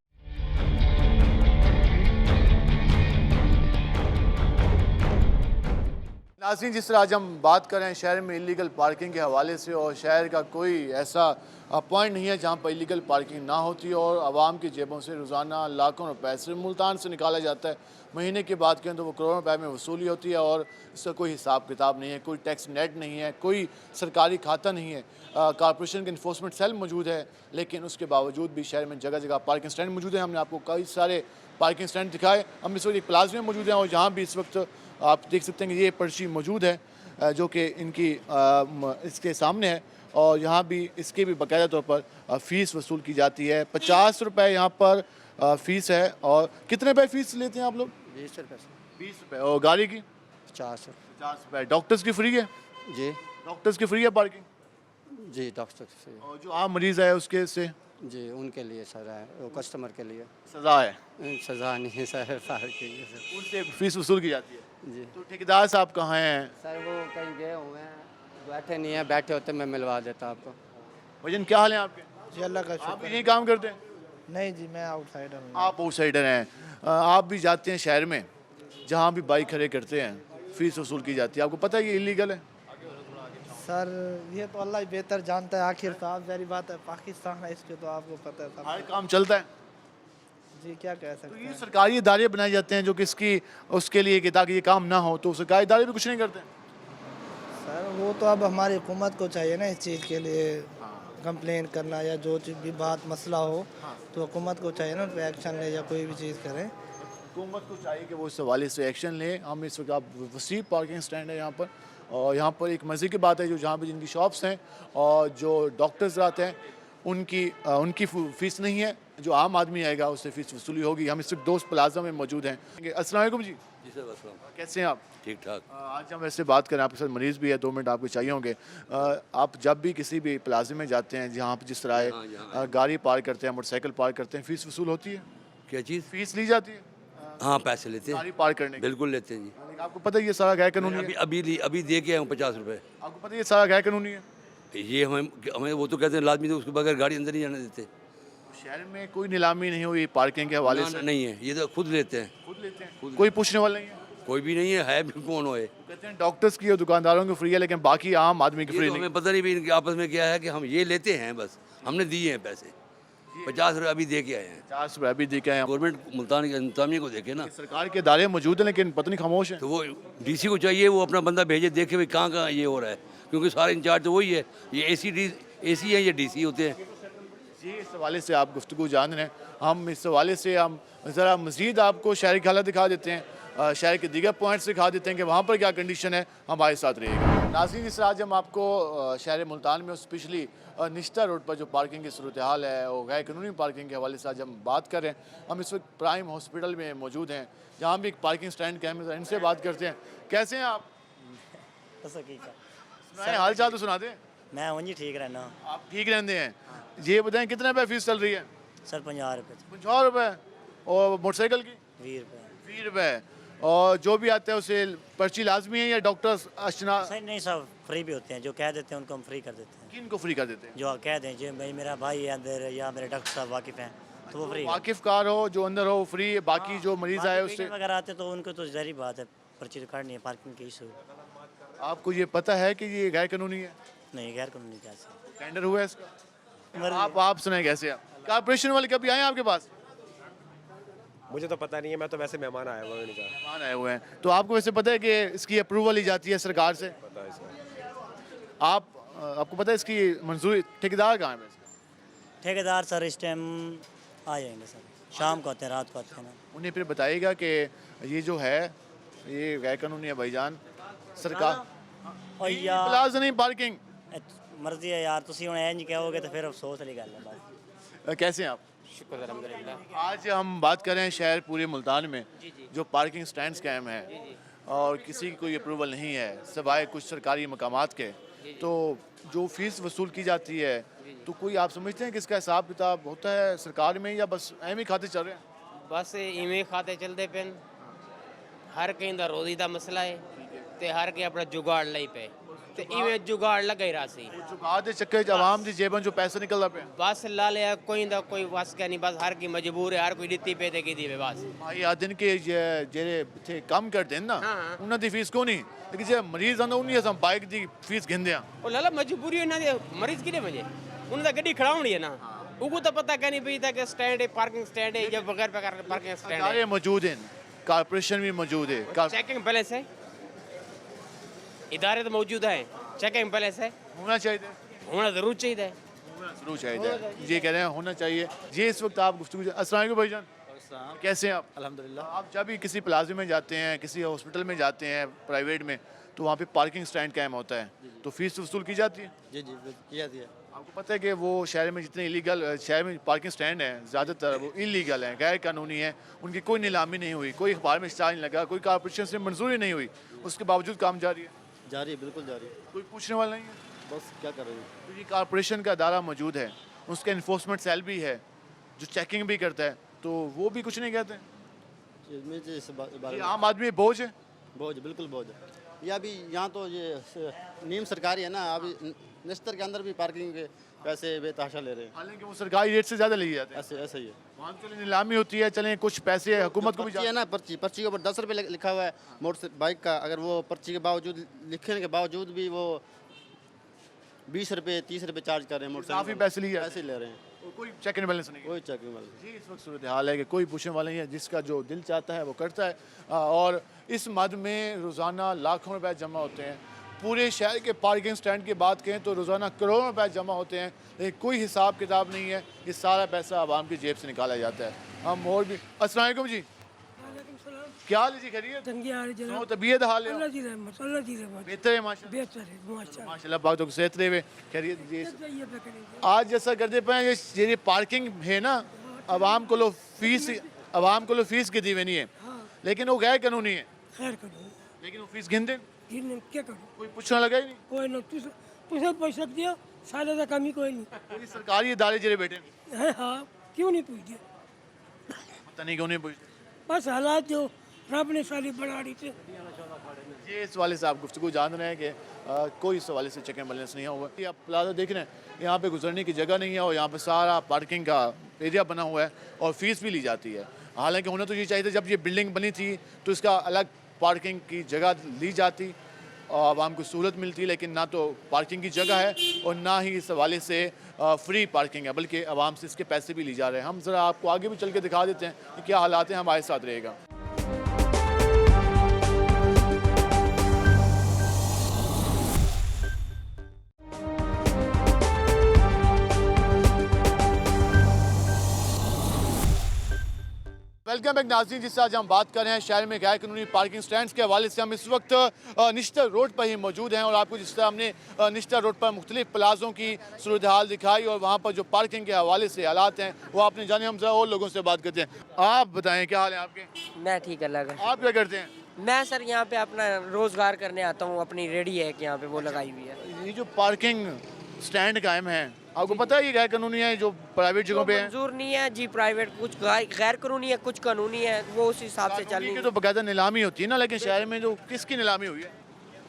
नाज़रीन, जिस तरह आज हम बात कर रहे हैं शहर में इलीगल पार्किंग के हवाले से, और शहर का कोई ऐसा पॉइंट नहीं है जहाँ पर इलीगल पार्किंग ना होती और आवाम की जेबों से रोज़ाना लाखों रुपए सिर्फ मुल्तान से निकाला जाता है। महीने की बात करें तो वो करोड़ों रुपए में वसूली होती है और इसका कोई हिसाब किताब नहीं है, कोई टैक्स नेट नहीं है, कोई सरकारी खाता नहीं है। कॉर्पोरेशन के इन्फोर्समेंट सेल मौजूद है, लेकिन उसके बावजूद भी शहर में जगह जगह पार्किंग स्टैंड मौजूद है। हमने आपको कई सारे पार्किंग स्टैंड दिखाए। हम इस वक्त एक प्लाजा में मौजूद हैं और जहाँ भी इस वक्त आप देख सकते हैं कि ये पर्ची मौजूद है जो कि इनकी इसके सामने है और यहाँ भी इसके भी बाकायदा तौर पर फ़ीस वसूल की जाती है। 50 रुपये यहाँ पर फ़ीस है। और कितने रुपये फ़ीस लेते हैं आप लोग? 20 रुपये। 20 रुपये। और गाड़ी की? 50 रुपये। डॉक्टर्स की फ्री है? जी। डॉक्टर्स की फ्री है पार्किंग? जी, डॉक्टर से। और जो आम मरीज़ है उसके से? जी, उनके लिए सज़ा है, वो कस्टमर के लिए सज़ा है? सज़ा नहीं है सर, पार्किंग से उनसे फ़ीस वसूल की जाती है? जी। तो ठेकेदार साहब कहाँ हैं? सर वो कहीं गए हुए हैं, बैठे नहीं हैं। बैठे होते मैं मिलवा देता आपको। भजन, क्या हाल है आपके? जी, अल्लाह का आप शुक्र। यही काम करते हैं? नहीं जी, मैं आउटसाइडर हूँ। आप आउटसाइडर हैं। आप भी जाते हैं शहर में जहाँ भी बाइक खड़े करते हैं, फ़ीस वसूल की जाती है। आपको पता है ये इलीगल है? सर ये तो अल्लाह ही बेहतर जानता है। आखिर साहब जारी बात है, पाकिस्तान है, इसके तो आपको पता है। हर काम चलता है जी, क्या कह सकते तो हैं। ये सरकारी इदारे बनाए जाते हैं जो कि इसकी उसके लिए कि ताकि ये काम ना हो, तो सरकारी इदारे भी कुछ नहीं करते। सर वो तो अब हमारी हुकूमत को चाहिए ना इस चीज़ के लिए कंप्लेन करना या जो चीज़ भी बात मसला हो तो हुकूमत को चाहिए ना उस पर एक्शन ले या कोई भी चीज़ करें। हुकूमत को चाहिए कि वो इस हवाले से एक्शन ले। हम इस वक्त आप वसी पार्किंग स्टैंड है यहाँ पर और यहाँ पर एक मज़े की बात है जो जहाँ पर जिनकी शॉप्स हैं और जो डॉक्टर्स आते हैं उनकी फ़ीस नहीं है। जो आम आदमी आएगा उससे फ़ीस वसूली होगी। हम इस वक्त दोस्त प्लाजा में मौजूद हैं। अस्सलाम वालेकुम जी। जी सर अस्सलाम। कैसे हैं आप? ठीक ठाक। आज हम वैसे बात करें, आपके साथ मरीज़ भी है, 2 मिनट आपको चाहिए होंगे। आप जब भी किसी भी प्लाजे में जाते हैं जहाँ पर जिस तरह है गाड़ी पार्क करते हैं, मोटरसाइकिल पार्क करते हैं, फ़ीस वसूल होती है? क्या चीज़? फ़ीस ली जाती है हाँ पैसे लेते हैं, गाड़ी पार्क करने की? बिल्कुल लेते हैं जी। लेकिन आपको पता है ये सारा गैर कानूनी है? अभी दे के आया हूँ 50 रुपये। आपको पता है ये सारा गैर कानूनी है? ये हमें वो तो कहते हैं लाजमी, तो उसके बगैर गाड़ी अंदर नहीं जाने देते। शहर में कोई नीलामी नहीं हुई पार्किंग के हवाले से? नहीं है, ये तो खुद लेते हैं। खुद लेते हैं, कोई पूछने वाला नहीं है? कोई भी नहीं है भी कौन होए। कहते हैं डॉक्टर्स की और दुकानदारों की फ्री है, लेकिन बाकी आम आदमी की ये फ्री तो नहीं। हमें पता नहीं भी इनके आपस में क्या है कि हम ये लेते हैं, बस हमने दिए हैं पैसे 50 रुपये अभी दे के आए हैं। 50 रुपये अभी दे के आए हैं। गवर्नमेंट मुल्तान के इंतजामिया को देखे ना, सरकार के इदारे मौजूद हैं लेकिन पता नहीं खामोश है। तो वो डीसी को चाहिए वो अपना बंदा भेजे, देखे भाई कहाँ कहाँ ये हो रहा है, क्योंकि सारे इंचार्ज तो वही है। ये एसी है, ये डीसी होते हैं जी। इस हवाले से आप गुफ्तगू जान रहे हैं, हम इस हवाले से हम ज़रा मज़ीद आपको शहर की हालत दिखा देते हैं, शहर के दीगर पॉइंट्स दिखा देते हैं कि वहाँ पर क्या कंडीशन है। हमारे साथ रहिएगा। नाज़रीन, इस आज हम आपको शहर मुल्तान में स्पेशली निश्ता रोड पर जो पार्किंग की सूरत हाल है और गैर कानूनी पार्किंग के हवाले से आज हम बात कर रहे हैं। हम इस वक्त प्राइम हॉस्पिटल में मौजूद हैं, जहाँ भी एक पार्किंग स्टैंड कैम है, इनसे बात करते हैं। कैसे हैं आप? सुनाए, हाल चाल तो सुना दें। मैं हूँ जी, ठीक रहना। आप ठीक रहते हैं? ये बताएं कितने रुपये फीस चल रही है? सर 50 रुपये। 50 रुपये। और मोटरसाइकिल की? 20 रुपये। 20 रुपये। और जो भी आता है उसे पर्ची लाजमी है या डॉक्टर अशना? सर नहीं, सब फ्री भी होते हैं, जो कह देते हैं उनको हम फ्री कर देते हैं। किन को फ्री कर देते हैं? जो कह दें जो भाई मेरा भाई है अंदर या मेरे डॉक्टर साहब वाकिफ़ हैं तो वो फ्री। वाकिफ कार हो जो अंदर हो फ्री है, बाकी जो मरीज आए उससे अगर आते तो उनको तो जहरी बात है, पर्ची तो काटनी है पार्किंग की इशू। आपको ये पता है कि ये गैर कानूनी है? नहीं, गैर कानूनी कैसे टेंडर हुआ है इसका? आप सुनाए कैसे? आप कारपोरेशन वाले कभी आए हैं आपके पास? मुझे तो पता नहीं है, मैं तो वैसे मेहमान आया हुआ हूँ। मेहमान आए हुए हैं, तो आपको वैसे पता है कि इसकी अप्रूवल ली जाती है सरकार से? पता है सर। आपको पता है इसकी मंजूरी? ठेकेदार कहाँ है? ठेकेदार सर इस टाइम आ जाएंगे सर, शाम को आते हैं, रात को आते हैं ना। उन्हें फिर बताइएगा कि ये जो है ये गैर कानूनी है भाईजान। सरकार और यार प्लाजा नहीं पार्किंग मर्जी है यार, तुसी हुण इंज कहोगे तो फिर अफसोस वाली गल है बस। कैसे हैं आप? शुक्र अल्हम्दुलिल्लाह। आज हम बात कर रहे हैं शहर पूरे मुल्तान में जो पार्किंग स्टैंड कायम है और किसी की कोई अप्रूवल नहीं है सिवाय कुछ सरकारी मकामात के, तो जो फीस वसूल की जाती है तो कोई आप समझते हैं कि इसका हिसाब किताब होता है सरकार में या बस एम ही खाते चल रहे हैं? बस इवें खाते चलते पे, हर कहीं दा रोजी दा मसला है ते हर के अपना जुगाड़ लाई पे ते इवें जुगाड़ लगा ही रासी। जुगाड़ दे चक्कर च आवाम दी जेबन जो पैसे निकलदा पे बस ला लिया कोई दा कोई वस का नहीं, बस हर की मजबूर है, हर कोई दित्ती पे ते की दी बस। भाई आ दिन के जेरे थे काम करते हैं ना उन्हां दी फीस को नहीं, लेकिन जे मरीज आंदा उन्हीं हम बाइक दी फीस गिनदे आ। ओ लाला मजबूरी है ना दे मरीज किने मजे उन दा गड्डी खड़ाउणी है ना, उको तो पता कहनी पई था कि स्टैंड है, पार्किंग स्टैंड है या बगैर पार्किंग स्टैंड है। सारे मौजूद हैं, कारपोरेशन भी मौजूद है, चेकिंग बैलेंस है, इदारे तो मौजूद हैं, चेकिंग बैलेंस है, होना चाहिए, होना जरूर चाहिए, जरूर चाहिए। ये कह रहे हैं होना चाहिए। ये इस वक्त आप गुफ्तगू। अस्सलाम वालेकुम भाईजान, कैसे हैं आप? अल्हम्दुलिल्लाह। आप जब भी किसी प्लाजे में जाते हैं, किसी हॉस्पिटल में जाते हैं प्राइवेट में, तो वहाँ पे पार्किंग स्टैंड कायम होता है, तो फीस वसूल की जाती है? जी जी की जाती है। आपको पता है कि वो शहर में जितने इलीगल शहर में पार्किंग स्टैंड हैं ज़्यादातर वो इलीगल हैं, गैर कानूनी हैं, उनकी कोई नीलामी नहीं हुई, कोई अखबार में इश्तहार नहीं लगा, कोई कारपोरेशन से मंजूरी नहीं हुई, उसके बावजूद काम जारी है? जारी है, बिल्कुल जारी है, कोई पूछने वाला नहीं है। बस क्या कर रहे हैं। तो ये कारपोरेशन का अदारा मौजूद है, उसका इन्फोर्समेंट सेल भी है जो चेकिंग भी करता है, तो वो भी कुछ नहीं कहते। ये आम आदमी बोझ है, बोझ बिल्कुल बोझ है। ये अभी यहाँ तो ये नीम सरकारी है ना, अभी निस्तर के अंदर भी पार्किंग के पैसे बेतहाशा ले रहे हैं, हालांकि वो सरकारी रेट से ज़्यादा लिए जाते हैं। ऐसे ऐसे ही है। वहाँ चले नीलामी होती है, चलें कुछ पैसे हुकूमत को भी पर्ची है ना, पर्ची के ऊपर 10 रुपये लिखा हुआ है मोटर बाइक का, अगर वो पर्ची के बावजूद लिखने के बावजूद भी वो 20 रुपये 30 रुपये चार्ज कर रहे हैं, मोटर काफ़ी पैसे लिए पैसे ले रहे हैं, कोई चेक एंड बैलेंस नहीं है। कोई चेक नहीं वाले। जी इस वक्त सूरत हाल है कि कोई पूछने वाला नहीं है, जिसका जो दिल चाहता है वो करता है। और इस मद में रोज़ाना लाखों रुपए जमा होते हैं। पूरे शहर के पार्किंग स्टैंड की बात करें तो रोज़ाना करोड़ों रुपए जमा होते हैं, लेकिन कोई हिसाब किताब नहीं है। ये सारा पैसा आवाम की जेब से निकाला जाता है। हम और भी अस्सलाम वालेकुम जी, क्या हाल है जी? खैरियत? तबीयत हाल है? बेहतर है माशाल्लाह, बात तो सेहत रहे खैरियत जी। आज जैसा करते पे ये पार्किंग है ना, आवाम को लो फीस की दी हुई नहीं है, लेकिन वो गैर कानूनी है। खैर करो लेकिन वो फीस गिन दें, क्या करो कोई पूछना लगा ही नहीं। कोई ना तुझे पैसा दिया साले का कमी कोई नहीं कोई सरकारी इदारे जरे बैठे है। हाँ क्यों नहीं पूछ दिया, पता नहीं क्यों नहीं पूछते। बस हालात जो रब ने साली बना दी थे। ये इस वाले से आप गुफ्तगू जान रहे हैं कि कोई इस वाले से चेक एंड बैलेंस नहीं हुआ। ये आप प्लाजा देख रहे हैं, यहाँ पे गुजरने की जगह नहीं है और यहाँ पे सारा पार्किंग का एरिया बना हुआ है और फीस भी ली जाती है। हालांकि होना तो ये चाहिए था, जब ये बिल्डिंग बनी थी तो इसका अलग पार्किंग की जगह ली जाती और आवाम को सहूलत मिलती, लेकिन ना तो पार्किंग की जगह है और ना ही इस हवाले से फ्री पार्किंग है, बल्कि आवाम से इसके पैसे भी ली जा रहे हैं। हम ज़रा आपको आगे भी चल के दिखा देते हैं कि क्या हालात हैं, हमारे साथ रहेगा। वेलकम बैक नाज़रीन, जिससे आज हम बात कर रहे हैं शहर में गैर कानूनी पार्किंग स्टैंड्स के हवाले से। हम इस वक्त निश्तर रोड पर ही मौजूद हैं और आपको जिस तरह हमने निश्तर रोड पर मुख्तलिफ प्लाज़ों की सूरत हाल दिखाई और वहाँ पर जो पार्किंग के हवाले से हालात हैं वो आपने जाने। हम जरा और लोगों से बात करते हैं। आप बताएं क्या हाल है आपके? मैं ठीक है लगा। आप क्या करते हैं? मैं सर यहाँ पे अपना रोजगार करने आता हूँ, अपनी रेडी है कि यहाँ पे वो लगाई हुई है। ये जो पार्किंग स्टैंड कायम है, आपको पता है ये गैर कानूनी है जो प्राइवेट जगहों पे है? मंजूर नहीं है जी, प्राइवेट कुछ गैर कानूनी है, कुछ कानूनी है, वो उस हिसाब से चल रही है। तो बकायदा नीलामी होती है ना, लेकिन शहर में जो किसकी नीलामी हुई है?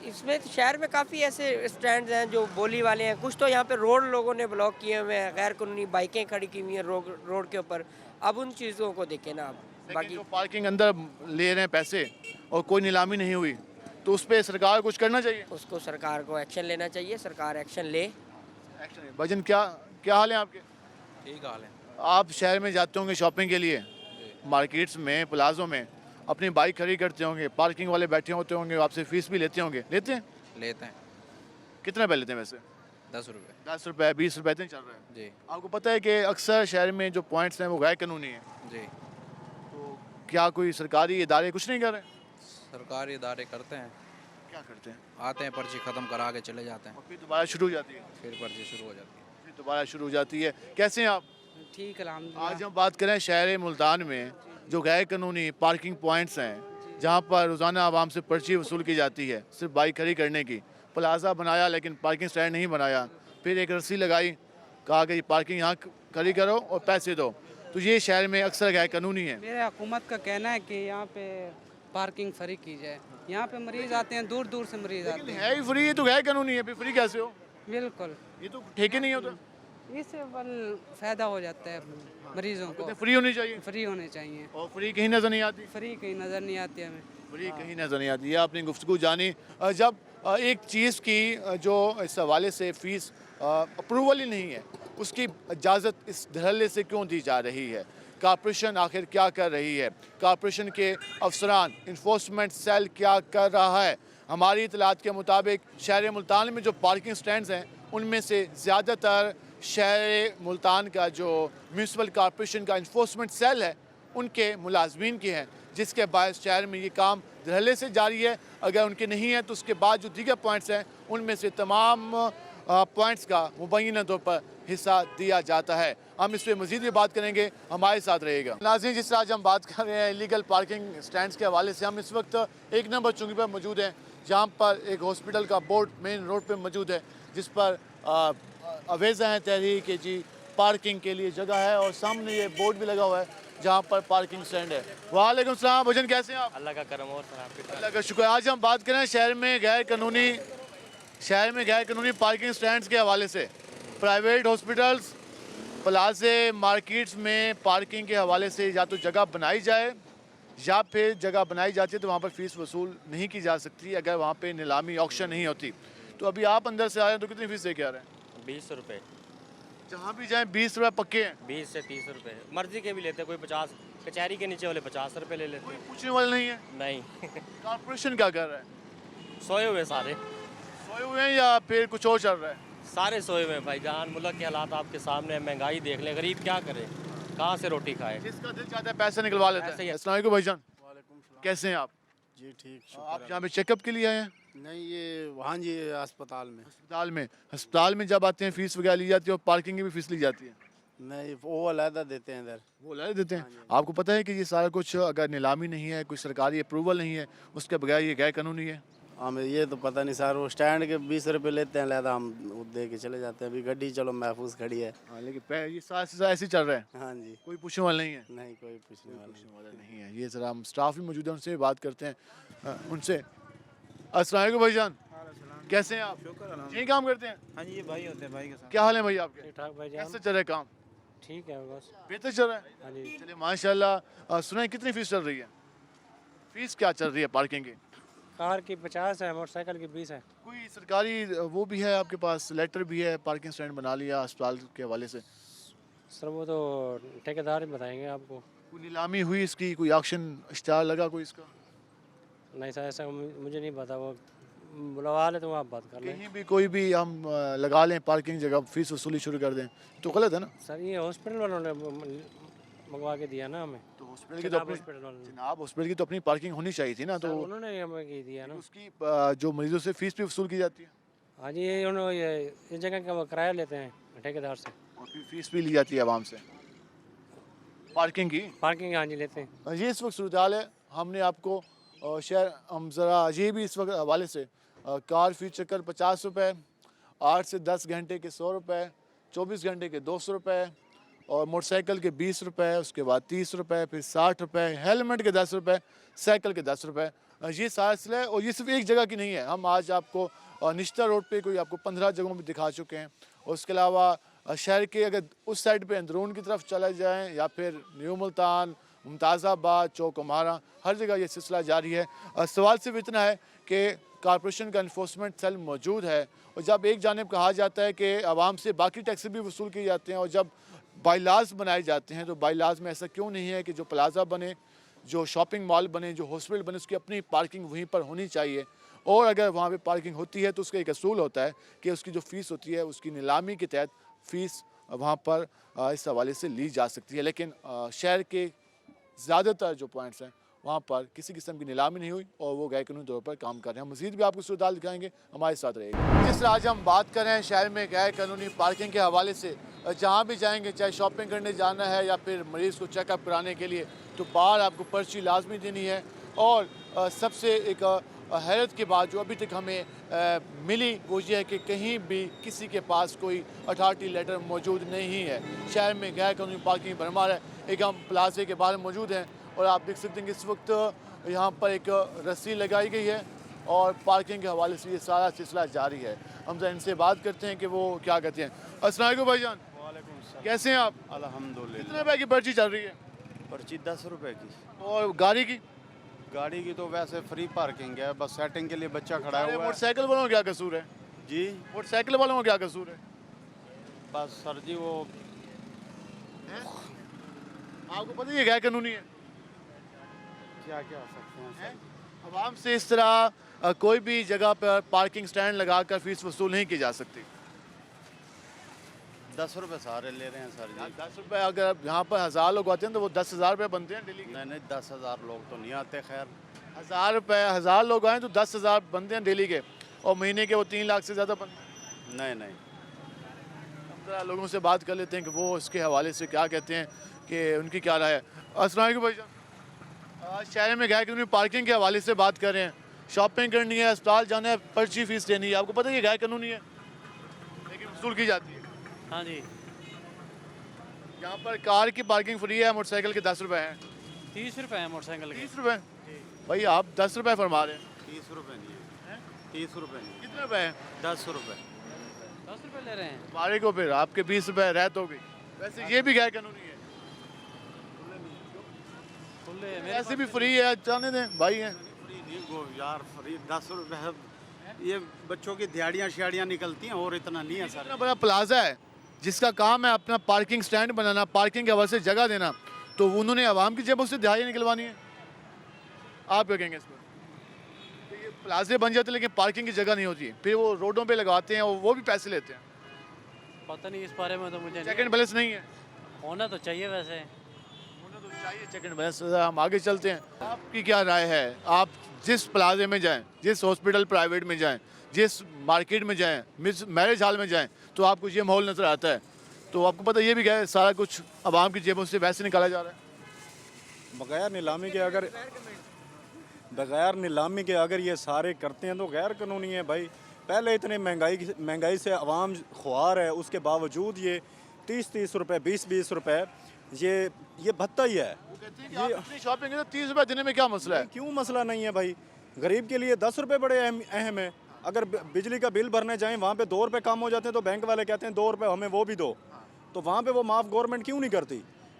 इसमें तो शहर में काफ़ी ऐसे स्टैंड्स हैं जो बोली वाले हैं। कुछ तो यहाँ पे रोड लोगों ने ब्लॉक किए हुए हैं, गैर कानूनी बाइकें खड़ी की हुई हैं रोड के ऊपर। अब उन चीज़ों को देखें ना आप। बाकी पार्किंग अंदर ले रहे हैं पैसे और कोई नीलामी नहीं हुई, तो उस पर सरकार कुछ करना चाहिए। उसको सरकार को एक्शन लेना चाहिए, सरकार एक्शन ले। भजन क्या हाल है आपके? ठीक हाल है। आप शहर में जाते होंगे शॉपिंग के लिए, मार्केट्स में, प्लाजों में अपनी बाइक खड़ी करते होंगे, पार्किंग वाले बैठे होते होंगे, आपसे फीस भी लेते होंगे? लेते हैं? लेते हैं। कितना पैसे लेते हैं वैसे? 10 रुपये। 10 रुपये 20 रुपये चल रहा है जी। आपको पता है कि अक्सर शहर में जो पॉइंट्स हैं वो गैर कानूनी हैं जी। तो क्या कोई सरकारी इदारे कुछ नहीं कर रहे? सरकारी इदारे करते हैं। क्या करते हैं? आते हैं, पर्ची ख़त्म करा के चले जाते हैं, फिर दोबारा शुरू हो जाती है। फिर पर्ची शुरू हो जाती है। फिर दोबारा शुरू हो जाती है। कैसे हैं आप? ठीक है। आज हम बात करें शहर मुल्तान में जो गैर कानूनी पार्किंग पॉइंट्स हैं, जहाँ पर रोज़ाना आवाम से पर्ची वसूल की जाती है सिर्फ बाइक खड़ी करने की। प्लाजा बनाया लेकिन पार्किंग स्टैंड नहीं बनाया, फिर एक रस्सी लगाई, कहा कि पार्किंग यहाँ खड़ी करो और पैसे दो। तो ये शहर में अक्सर गैर कानूनी है। मेरे हुकूमत का कहना है कि यहाँ पे पार्किंग फ्री की जाए। यहाँ पे मरीज आते हैं, दूर दूर से मरीज आते हैं। है ही फ्री, ये तो गैर कानूनी है, फिर फ्री कैसे हो? बिल्कुल, ये तो ठेके नहीं होता। इससे फ़ायदा हो जाता है मरीजों को। फ्री होनी चाहिए। फ्री होने चाहिए। और फ्री कहीं नज़र नहीं आती। फ्री कहीं नज़र नहीं आती हमें। फ्री कहीं नज़र नहीं आती। ये आपने गुफ्तगू जानी। जब एक चीज़ की जो इस हवाले से फ़ीस अप्रूवल ही नहीं है, उसकी इजाज़त इस धड़ल्ले से क्यों दी जा रही है? कॉर्पोरेशन आखिर क्या कर रही है? कॉर्पोरेशन के अफसरान, इन्फोर्समेंट सेल क्या कर रहा है? हमारी इतलात के मुताबिक शहर मुल्तान में जो पार्किंग स्टैंड्स हैं उनमें से ज़्यादातर शहर मुल्तान का जो म्यूनसिपल कॉर्पोरेशन का इन्फोर्समेंट सेल है उनके मुलाजमीन के हैं, जिसके बायस शहर में ये काम धड़ल्ले से जारी है। अगर उनके नहीं है तो उसके बाद जो दीगर पॉइंट्स हैं उनमें से तमाम पॉइंट्स का मुबैना तौर पर हिस्सा दिया जाता है। हम इस पर मज़ीद भी बात करेंगे, हमारे साथ रहेगा। नाज़रीन, जिस तरह आज हम बात कर रहे हैं इलीगल पार्किंग स्टैंड्स के हवाले से, हम इस वक्त 1 नंबर चौकी पर मौजूद हैं, जहाँ पर एक हॉस्पिटल का बोर्ड मेन रोड पर मौजूद है, जिस पर अवेज़ा है तहरीक के जी पार्किंग के लिए जगह है और सामने ये बोर्ड भी लगा हुआ है जहाँ पर पार्किंग स्टैंड है। वालेकुम सलाम भजन, कैसे हैं आप? अल्लाह का करम और अल्लाह का शुक्र। आज हम बात करें शहर में गैर कानूनी पार्किंग स्टैंड्स के हवाले से। प्राइवेट हॉस्पिटल्स, प्लाजे, मार्केट्स में पार्किंग के हवाले से या तो जगह बनाई जाए या फिर जगह बनाई जाती है तो वहाँ पर फ़ीस वसूल नहीं की जा सकती अगर वहाँ पे नीलामी ऑक्शन नहीं होती। तो अभी आप अंदर से आ रहे हैं तो कितनी फ़ीस दे के आ रहे हैं? 20 रुपये। जहाँ भी जाएँ 20 रुपये पक्के हैं? 20 से 30 रुपये मर्जी के भी लेते हैं, कोई 50, कचहरी के नीचे वाले 50 रुपये ले लेते हैं। पूछने वाले नहीं है? नहीं। कॉर्पोरेशन क्या कर रहा है? सोए हुए सारे। सोए हुए हैं या फिर कुछ और चल रहा है? सारे सोए हुए हैं भाईजान। मुल्क के हालात आपके सामने हैं, महंगाई देख लें, गरीब क्या करे, कहाँ से रोटी खाए? जिसका दिल चाहता है पैसे निकलवा लेता है। अस्सलाम वालेकुम भाईजान, कैसे हैं आप? जी ठीक। आप यहाँ पे चेकअप के लिए आए हैं? नहीं, ये वहाँ जी अस्पताल में। अस्पताल में जब आते हैं फ़ीस वगैरह ली जाती है और पार्किंग की भी फ़ीस ली जाती है? नहीं वो अलहदा देते हैं इधर। वो अलग देते हैं। आपको पता है कि ये सारा कुछ अगर नीलामी नहीं है, कोई सरकारी अप्रूवल नहीं है, उसके बगैर ये गैर कानूनी है? हमें ये तो पता नहीं सर, वो स्टैंड के 20 रुपये लेते हैं अलहदा, हम वो दे के चले जाते हैं। अभी गाड़ी चलो महफूज खड़ी है। हाँ, लेकिन ये सारा से ऐसे ही चल रहा है। हाँ जी, कोई पूछने वाला नहीं है। नहीं कोई पूछने वाला नहीं है। ये जरा हम स्टाफ भी मौजूद है, उनसे भी बात करते हैं। उनसे अस्सलाम वालेकुम भाईजान, कैसे हैं आप? यही काम करते हैं? हाँ जी, ये भाई होते हैं, भाई के साथ। क्या हाल है भाई आपके? ठीक ठाक भाई जान। कैसे चल रहा है काम? ठीक है बस। बेहतर चल रहा है? हाँ जी। चलिए माशाल्लाह। सुना है कितनी फीस चल रही है? फीस क्या चल रही है पार्किंग की? कार की 50 है, मोटरसाइकिल की 20 है। कोई सरकारी वो भी है आपके पास, लेटर भी है, पार्किंग स्टैंड बना लिया अस्पताल के हवाले से? सर वो तो ठेकेदार ही बताएंगे आपको। कोई नीलामी हुई इसकी, कोई ऑक्शन इश्तहार लगा कोई इसका? नहीं सर, ऐसा मुझे नहीं पता, वो बुलवा ले तो आप बात कर लें। कहीं भी कोई भी हम लगा लें पार्किंग जगह, फीस वसूली शुरू कर दें तो गलत है ना? सर ये हॉस्पिटल वालों ने मंगवा के दिया ना हमें। तो हॉस्पिटल की तो अपनी जनाब हॉस्पिटल की तो अपनी पार्किंग होनी चाहिए थी ना, तो उन्होंने हमें की दिया ना। उसकी जो मरीजों से फीस भी वसूल की जाती है। हाँ जी, ये उन्होंने ये जगह का किराया लेते हैं ठेकेदार से, और फिर फीस भी ली जाती है आवाम से पार्किंग की। पार्किंग हाँ जी लेते हैं। ये इस वक्त सूरत हाल है। हमने आपको शहर हम ज़रा ये भी इस वक्त हवाले से कार फी चक्कर 50 रुपये, 8 से 10 घंटे के 100 रुपये, 24 घंटे के 200 रुपये, और मोटरसाइकिल के 20 रुपये, उसके बाद 30 रुपये, फिर 60 रुपये, हेलमेट के 10 रुपये, साइकिल के 10 रुपये। ये सारा सिलसिला है। और ये सिर्फ एक जगह की नहीं है, हम आज आपको निश्ता रोड पे कोई आपको 15 जगहों में दिखा चुके हैं। और उसके अलावा शहर के अगर उस साइड पे अंदरून की तरफ चला जाएँ या फिर न्यू मुल्तान, मुमताज़ाबाद, चौक मारा, हर जगह ये सिलसिला जारी है। सवाल सिर्फ इतना है कि कॉरपोरेशन का इन्फोर्समेंट सेल मौजूद है, और जब एक जानिब कहा जाता है कि आवाम से बाकी टैक्स भी वसूल किए जाते हैं, और जब बाईलाज बनाए जाते हैं तो बाईलाज में ऐसा क्यों नहीं है कि जो प्लाजा बने, जो शॉपिंग मॉल बने, जो हॉस्पिटल बने, उसकी अपनी पार्किंग वहीं पर होनी चाहिए। और अगर वहाँ पे पार्किंग होती है तो उसका एक असूल होता है कि उसकी जो फ़ीस होती है उसकी नीलामी के तहत फ़ीस वहाँ पर इस हवाले से ली जा सकती है। लेकिन शहर के ज़्यादातर जो पॉइंट्स हैं वहाँ पर किसी किस्म की नीलामी नहीं हुई और वो गैर कानूनी तौर पर काम कर रहे हैं। मज़ीद भी आपको सूरत दिखाएंगे, हमारे साथ रहेगा। जिस तरह आज हम बात कर रहे हैं शहर में गैर कानूनी पार्किंग के हवाले से, जहाँ भी जाएंगे, चाहे शॉपिंग करने जाना है या फिर मरीज़ को चेकअप कराने के लिए, तो बाहर आपको पर्ची लाजमी देनी है। और सबसे एक हैरत की बात जो अभी तक हमें मिली वो ये है कि कहीं भी किसी के पास कोई अथॉरिटी लेटर मौजूद नहीं है। शहर में गैर कानूनी पार्किंग भरमार है। एक हम प्लाजे के बाहर मौजूद हैं और आप देख सकते हैं कि इस वक्त यहाँ पर एक रस्सी लगाई गई है और पार्किंग के हवाले से ये सारा सिलसिला जारी है। हम जरा इनसे बात करते हैं कि वो क्या कहते हैं। अस्सलाम वालेकुम भाईजान, कैसे हैं आप? अल्हम्दुलिल्लाह। कितने रुपए की पर्ची चल रही है? पर्ची 10 रुपए की। और गाड़ी की? गाड़ी की तो वैसे फ्री पार्किंग है, बस सेटिंग के लिए बच्चा खड़ा हुआ है। मोटरसाइकिल वालों का क्या कसूर है? जी मोटरसाइकिल वालों का क्या कसूर है? बस सर जी वो आपको पता है ये गैर कानूनी है। क्या क्या हो सकते हैं सर? आवाम से इस तरह कोई भी जगह पर पार्किंग स्टैंड लगाकर फीस वसूल नहीं की जा सकती। 10 रुपए सारे ले रहे हैं सर जी। 10 रुपए, अगर यहाँ पर 1000 लोग आते हैं तो वो 10,000 रुपये बनते हैं डेली के। नहीं 10,000 लोग तो नहीं आते। खैर 1000 रुपये, 1000 लोग आए तो 10,000 बनते हैं डेली के, और महीने के वो 3 लाख से ज़्यादा बनते हैं। नहीं हम जरा लोगों से बात कर लेते हैं कि वो इसके हवाले से क्या कहते हैं, कि उनकी क्या राय है। अस्सलाम वालेकुम भाईजान, आज शहर में गैर कानूनी पार्किंग के हवाले से बात कर रहे हैं। शॉपिंग करनी है, अस्पताल जाना है, पर्ची फीस देनी है। आपको पता है ये गैर कानूनी है लेकिन वसूल की जाती है। हाँ जी, यहाँ पर कार की पार्किंग फ्री है, मोटरसाइकिल के 10 रुपये हैं। 30 रुपये है मोटरसाइकिल के। 30 रुपये? भाई आप 10 रुपये फरमा रहे हैं। 30 रुपए नहीं है, 30 रुपए नहीं। कितने रुपये हैं? 10 रुपए। 10 रुपये ले रहे हैं हमारे को, फिर आपके 20 रुपये रहत हो गई। वैसे ये भी गैर कानूनी है। ऐसे भी फ्री है, जाने दें, भाई हैं। फ्री नहीं गो यार, फ्री 10 रुपए है। ये बच्चों की दिहाड़ियाँ शिहाड़ियाँ निकलती हैं और इतना नहीं है सर। इतना बड़ा प्लाजा है जिसका काम है अपना पार्किंग स्टैंड बनाना, पार्किंग के हवाले से जगह देना, तो उन्होंने आवाम की जेबों से दिहाड़ियाँ निकलवानी है। आप क्या कहेंगे इस पर? तो ये प्लाजे बन जाते हैं लेकिन पार्किंग की जगह नहीं होती है, फिर वो रोडों पे लगाते हैं और वो भी पैसे लेते हैं। पता नहीं इस बारे में तो मुझे चेक एंड बैलेंस नहीं है। होना तो चाहिए वैसे, होना तो चाहिए चेक एंड बैलेंस। हम आगे चलते हैं। आपकी क्या राय है? आप जिस प्लाजे में जाएं, जिस हॉस्पिटल प्राइवेट में जाएं, जिस मार्केट में जाएं, मैरिज हॉल में जाएं, तो आपको ये माहौल नज़र आता है। तो आपको पता ये भी क्या है, सारा कुछ आवाम की जेबों से वैसे निकाला जा रहा है। बगैर नीलामी के अगर ये सारे करते हैं तो गैर कानूनी है भाई। पहले इतने महंगाई से आवाम ख्वार है, उसके बावजूद ये 30-30 रुपए 20-20 रुपए ये भत्ता ही है। ये अपनी शॉपिंग है तो 30 रुपए देने में क्या मसला है? क्यों मसला नहीं है भाई, गरीब के लिए 10 रुपए बड़े अहम है। अगर बिजली का बिल भरने जाएं वहाँ पे 2 रुपए कम हो जाते हैं तो बैंक वाले कहते हैं 2 रुपए हमें वो भी दो, तो वहाँ पे वो माफ़ गवर्नमेंट क्यों नहीं करती?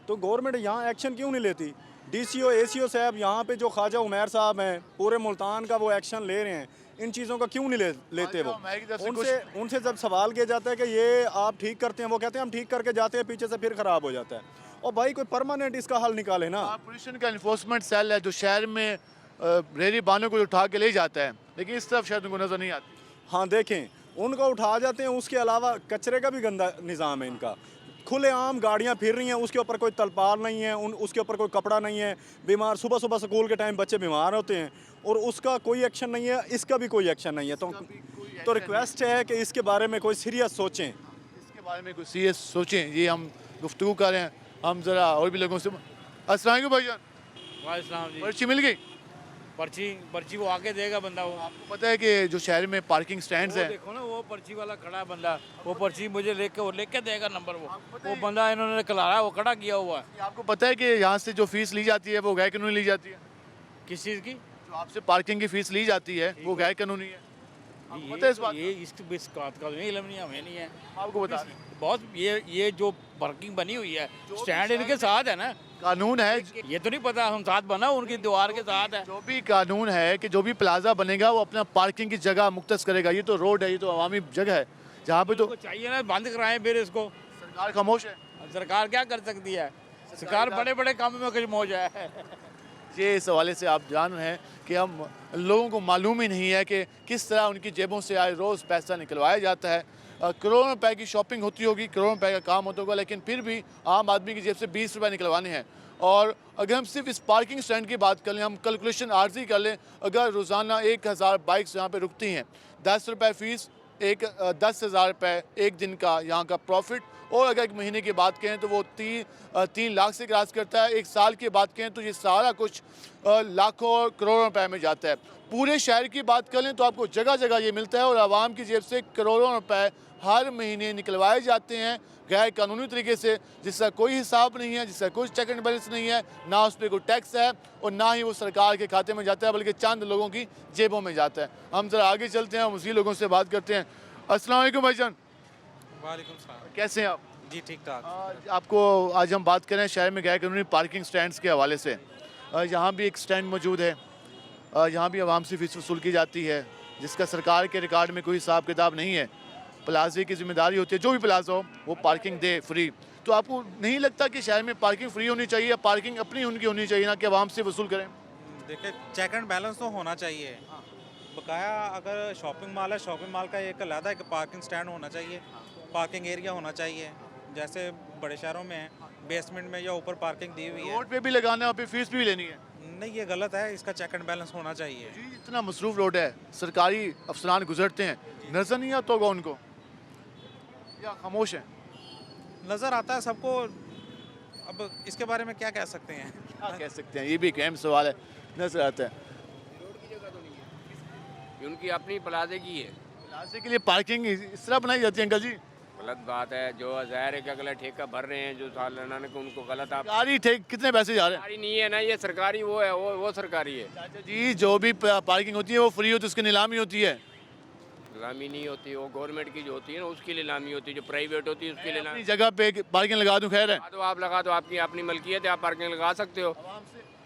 तो गवर्नमेंट यहाँ एक्शन क्यों नहीं लेती? DCO ACO साहब यहाँ पे जो ख्वाजा उमैर साहब हैं पूरे मुल्तान का वो एक्शन ले रहे हैं, इन चीज़ों का क्यों नहीं लेते वो? उनसे जब सवाल किया जाता है कि ये आप ठीक करते हैं, वो कहते हैं हम ठीक करके जाते हैं, पीछे से फिर ख़राब हो जाता है। और भाई कोई परमानेंट इसका हल निकाले ना। पोल्यूशन का इन्फोर्समेंट सेल है जो शहर में रेहड़ी बानों को उठा के ले जाता है, लेकिन इस तरफ शायद उनको नज़र नहीं आती। हाँ देखें, उनको उठा जाते हैं, उसके अलावा कचरे का भी गंदा निज़ाम है इनका। खुलेआम गाड़ियाँ फिर रही हैं, उसके ऊपर कोई तलपार नहीं है, उसके ऊपर कोई कपड़ा नहीं है। बीमार सुबह सुबह स्कूल के टाइम बच्चे बीमार होते हैं और उसका कोई एक्शन नहीं है, इसका भी कोई एक्शन नहीं है। तो रिक्वेस्ट है कि इसके बारे में कोई सीरियस सोचें, इसके बारे में कोई सीरियस सोचें। ये हम गुफ्तगू कर रहे हैं, हम ज़रा और भी लोगों से। अस्सलाम वालेकुम भाईजान। वालेकुम जी। पर्ची मिल गई? पर्ची वो आके देगा बंदा। वो आपको पता है कि जो शहर में पार्किंग स्टैंड्स हैं, देखो ना वो पर्ची वाला खड़ा है बंदा, वो पर्ची मुझे लेके देगा नंबर। वो बंदा इन्होंने कलारा वो खड़ा किया हुआ है। आपको पता है कि यहाँ से जो फीस ली जाती है वो गैर कानूनी ली जाती है? किस चीज़ की? जो आपसे पार्किंग की फीस ली जाती है वो गैर कानूनी है। आपको पता है इस बात? ये इस बात का नहीं इल्म नहीं, हमें नहीं है। आपको बता दें, बहुत ये जो पार्किंग बनी हुई है स्टैंड इनके साथ है ना, कानून है ये तो नहीं पता हम साथ बना उनकी दीवार के साथ है। जो भी कानून है कि जो भी प्लाजा बनेगा वो अपना पार्किंग की जगह मुख्तस करेगा। ये तो रोड है, ये तो अवामी जगह है जहाँ पे तो चाहिए ना बंद कराएं फिर इसको। सरकार खामोश है। सरकार क्या कर सकती है? सरकार बड़े बड़े काम में कुछ मौज है। ये इस हवाले से आप जान रहे हैं कि हम लोगों को मालूम ही नहीं है कि किस तरह उनकी जेबों से आए रोज़ पैसा निकलवाया जाता है। करोड़ों रुपए की शॉपिंग होती होगी, करोड़ों रुपए का काम होता होगा, लेकिन फिर भी आम आदमी की जेब से 20 रुपये निकलवाने हैं। और अगर हम सिर्फ इस पार्किंग स्टैंड की बात कर लें, हम कैलकुलेशन आर्जी कर लें, अगर रोज़ाना 1000 बाइक्स यहाँ पे रुकती हैं, 10 रुपये फ़ीस, 10,000 रुपये एक दिन का यहाँ का प्रॉफिट, और अगर एक महीने की बात करें तो वो 3 लाख से क्रॉस करता है। एक साल की बात करें तो ये सारा कुछ लाखों और करोड़ों रुपए में जाता है। पूरे शहर की बात कर लें तो आपको जगह जगह ये मिलता है और आवाम की जेब से करोड़ों रुपए हर महीने निकलवाए जाते हैं गैर कानूनी तरीके से, जिसका कोई हिसाब नहीं है, जिसका कोई चेक एंड बैलेंस नहीं है, ना उस पर कोई टैक्स है और ना ही वो सरकार के खाते में जाता है, बल्कि चंद लोगों की जेबों में जाता है। हम ज़रा आगे चलते हैं, हम उसी लोगों से बात करते हैं। अस्सलाम वालेकुम भाईजान। वालेकुम सलाम। कैसे हैं आप? जी ठीक ठाक। आपको आज हम बात करें शहर में गैर कानूनी पार्किंग स्टैंड्स के हवाले से। यहाँ भी एक स्टैंड मौजूद है, यहाँ भी आवाम से फीस वसूल की जाती है, जिसका सरकार के रिकॉर्ड में कोई हिसाब किताब नहीं है। प्लाजे की जिम्मेदारी होती है जो भी प्लाजा हो वो पार्किंग दे फ्री। तो आपको नहीं लगता कि शहर में पार्किंग फ्री होनी चाहिए या पार्किंग अपनी उनकी होनी चाहिए, ना कि आवाम से वसूल करें? देखिए चेक एंड बैलेंस तो होना चाहिए। बकाया अगर शॉपिंग मॉल है, शॉपिंग मॉल का एक अलग है कि पार्किंग स्टैंड होना चाहिए, पार्किंग एरिया होना चाहिए, जैसे बड़े शहरों में है, बेसमेंट में या ऊपर पार्किंग दी हुई है। रोड पे भी लगाना है, वहाँ पे फीस भी लेनी है? नहीं, ये गलत है, इसका चेक एंड बैलेंस होना चाहिए। जी, इतना मसरूफ रोड है, सरकारी अफसरान गुजरते हैं, नजर नहीं आता होगा उनको या खामोश है? नज़र आता है सबको। अब इसके बारे में क्या कह सकते हैं? क्या कह सकते हैं, ये भी एक अहम सवाल है। नजर आता है उनकी अपनी प्लाजे की है, प्लाजे के लिए पार्किंग इस तरह बनाई जाती है अंकल जी? गलत बात है। जो ज़ाहिर है कि अगला ठेका भर रहे हैं जो साल लगाने को, उनको गलत आप सरकारी ठेक कितने पैसे जा रहे हैं? सरकारी नहीं है ना, ये सरकारी वो है, वो सरकारी है। चाचा जी, जो भी पार्किंग होती है वो फ्री होती है, उसकी नीलामी होती है। नीलामी नहीं होती, वो गवर्नमेंट की जो होती है ना उसकी नीलामी होती है, जो प्राइवेट होती है उसकी नीलामी। अपनी जगह पे पार्किंग लगा दूं, खैर है तो आप लगा दो, आपकी अपनी मलकियत है, आप पार्किंग लगा सकते हो।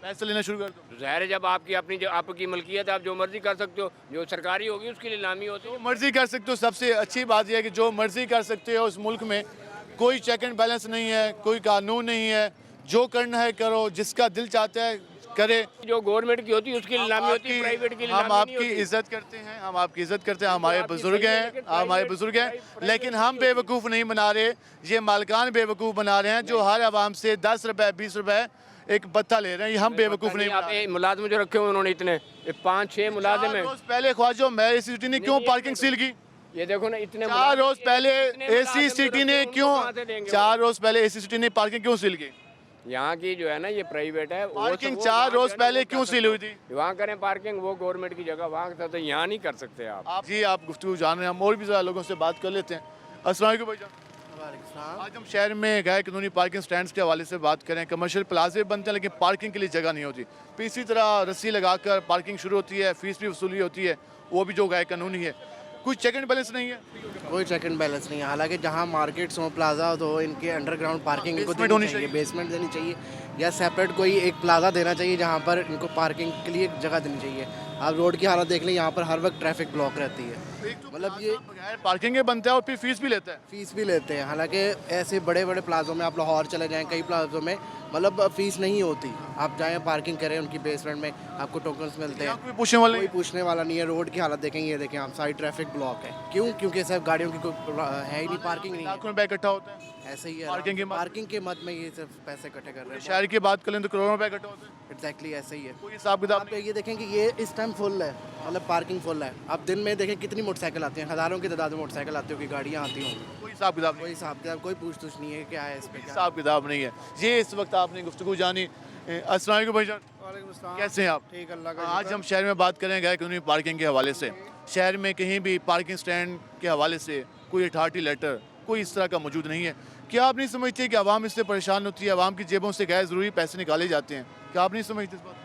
पैसे लेना शुरू कर दो। ज़ाहिर है जब आपकी मलकियत है, आप जो मर्जी कर सकते हो। जो सरकारी होगी उसकी नीलामी होती है। जो मर्जी कर सकते हो। सबसे अच्छी बात यह है कि जो मर्जी कर सकते हो। इस मुल्क में कोई चेक एंड बैलेंस नहीं है, कोई कानून नहीं है, जो करना है करो, जिसका दिल चाहता है करे। जो गवर्नमेंट की होती है उसकी नीलामी होती है, प्राइवेट की हम आपकी इज्जत करते हैं, हम आपकी इज्जत करते हैं, हमारे बुजुर्ग हैं, हमारे बुजुर्ग हैं, लेकिन हम बेवकूफ़ नहीं बना रहे, ये मालिकान बेवकूफ़ बना रहे हैं जो हर आवाम से 10 रुपये 20 रुपये एक बत्ता ले रहे हैं। ये हम बेवकूफ़ नहीं बना रहे। मुलाजिम जो रखे हुए उन्होंने इतने 5-6 मुलाजिम हैं। पहले ख्वाजो मैं इस सिटी ने क्यों पार्किंग सील की? ये देखो ना इतने 4 रोज पहले इतने एसी मुलाजिम सिटी जो ने रखते हैं, क्यों उनको कहाँ से देंगे? 4 रोज पहले एसी सिटी ने पार्किंग क्यों सील की? यहाँ की जो है ना ये प्राइवेट है। पार्किंग 4 रोज पहले क्यों सील हुई थी? वहाँ करें पार्किंग, वो गवर्नमेंट की जगह वहाँ तो यहाँ नहीं कर सकते आप। जी आप गुफ्तगू जान रहे हैं, हम और भी ज़्यादा लोगों से बात कर लेते हैं। अस्सलाम वालेकुम भाईजान। आज हम शहर में गैर कानूनी पार्किंग स्टैंड्स के हवाले से बात करें। कमर्शियल प्लाजे बनते हैं लेकिन पार्किंग के लिए जगह नहीं होती। फिर इसी तरह रस्सी लगाकर पार्किंग शुरू होती है, फीस भी वसूली होती है, वो भी जो गैर कानूनी है। कुछ चेक एंड बैलेंस नहीं है? कोई चेक एंड बैलेंस नहीं है। हालांकि जहाँ मार्केट्स हो, प्लाजा हो, तो इनके अंडरग्राउंड पार्किंग इनको basement होनी देनी चाहिए, चाहिए। बेसमेंट देनी चाहिए या सेपरेट कोई एक प्लाजा देना चाहिए जहाँ पर इनको पार्किंग के लिए जगह देनी चाहिए। आप रोड की हालत देख लें, यहाँ पर हर वक्त ट्रैफिक ब्लॉक रहती है। मतलब ये बगैर पार्किंग के बनता है और फिर फीस भी लेता है। फीस भी लेते हैं। हालांकि ऐसे बड़े बड़े प्लाजों में आप लाहौर चले जाएं, कई प्लाजों में मतलब फीस नहीं होती। आप जाएं पार्किंग करें उनकी बेसमेंट में, आपको टोकन्स मिलते हैं। कोई पूछने वाला कोई पूछने वाला नहीं है। रोड की हालत देखें, ये देखें आप, सारी ट्रैफिक ब्लॉक है। क्यों? क्योंकि सब गाड़ियों की कोई है ही नहीं, पार्किंग नहीं है। लाखों रुपए इकट्ठा होता है ऐसे ही है। पार्किंग के मद में ये सिर्फ पैसे इकट्ठे कर रहे हैं। शहर की बात करें तो करोड़ों रुपए इकट्ठा होते हैं। एग्जैक्टली ऐसे ही है। कोई हिसाब किताब आप ये देखें कि ये इस टाइम फुल है, मतलब पार्किंग फुल है। आप दिन में देखें कितनी मोटरसाइकिल आती हैं, हज़ारों की तादाद में मोटरसाइकिल आती होगी, गाड़ियाँ आती होंगी। कोई हिसाब किताब कोई हिसाब किताब, कोई पूछ तुछ नहीं है क्या है इस पे, क्या हिसाब किताब नहीं है। ये इस वक्त आपने गुफ्तगू जानी। अस्सलाम वालेकुम भाईजान, कैसे हैं आप? ठीक, अल्लाह का आज हम शहर में बात करें गैर कानूनी पार्किंग के हवाले से। शहर में कहीं भी पार्किंग स्टैंड के हवाले से कोई अथॉरिटी लेटर, कोई इस तरह का मौजूद नहीं है। क्या आप नहीं समझते कि आवाम इससे परेशान होती है? आवाम की जेबों से गैर ज़रूरी पैसे निकाले जाते हैं। क्या आप नहीं समझते इस बात?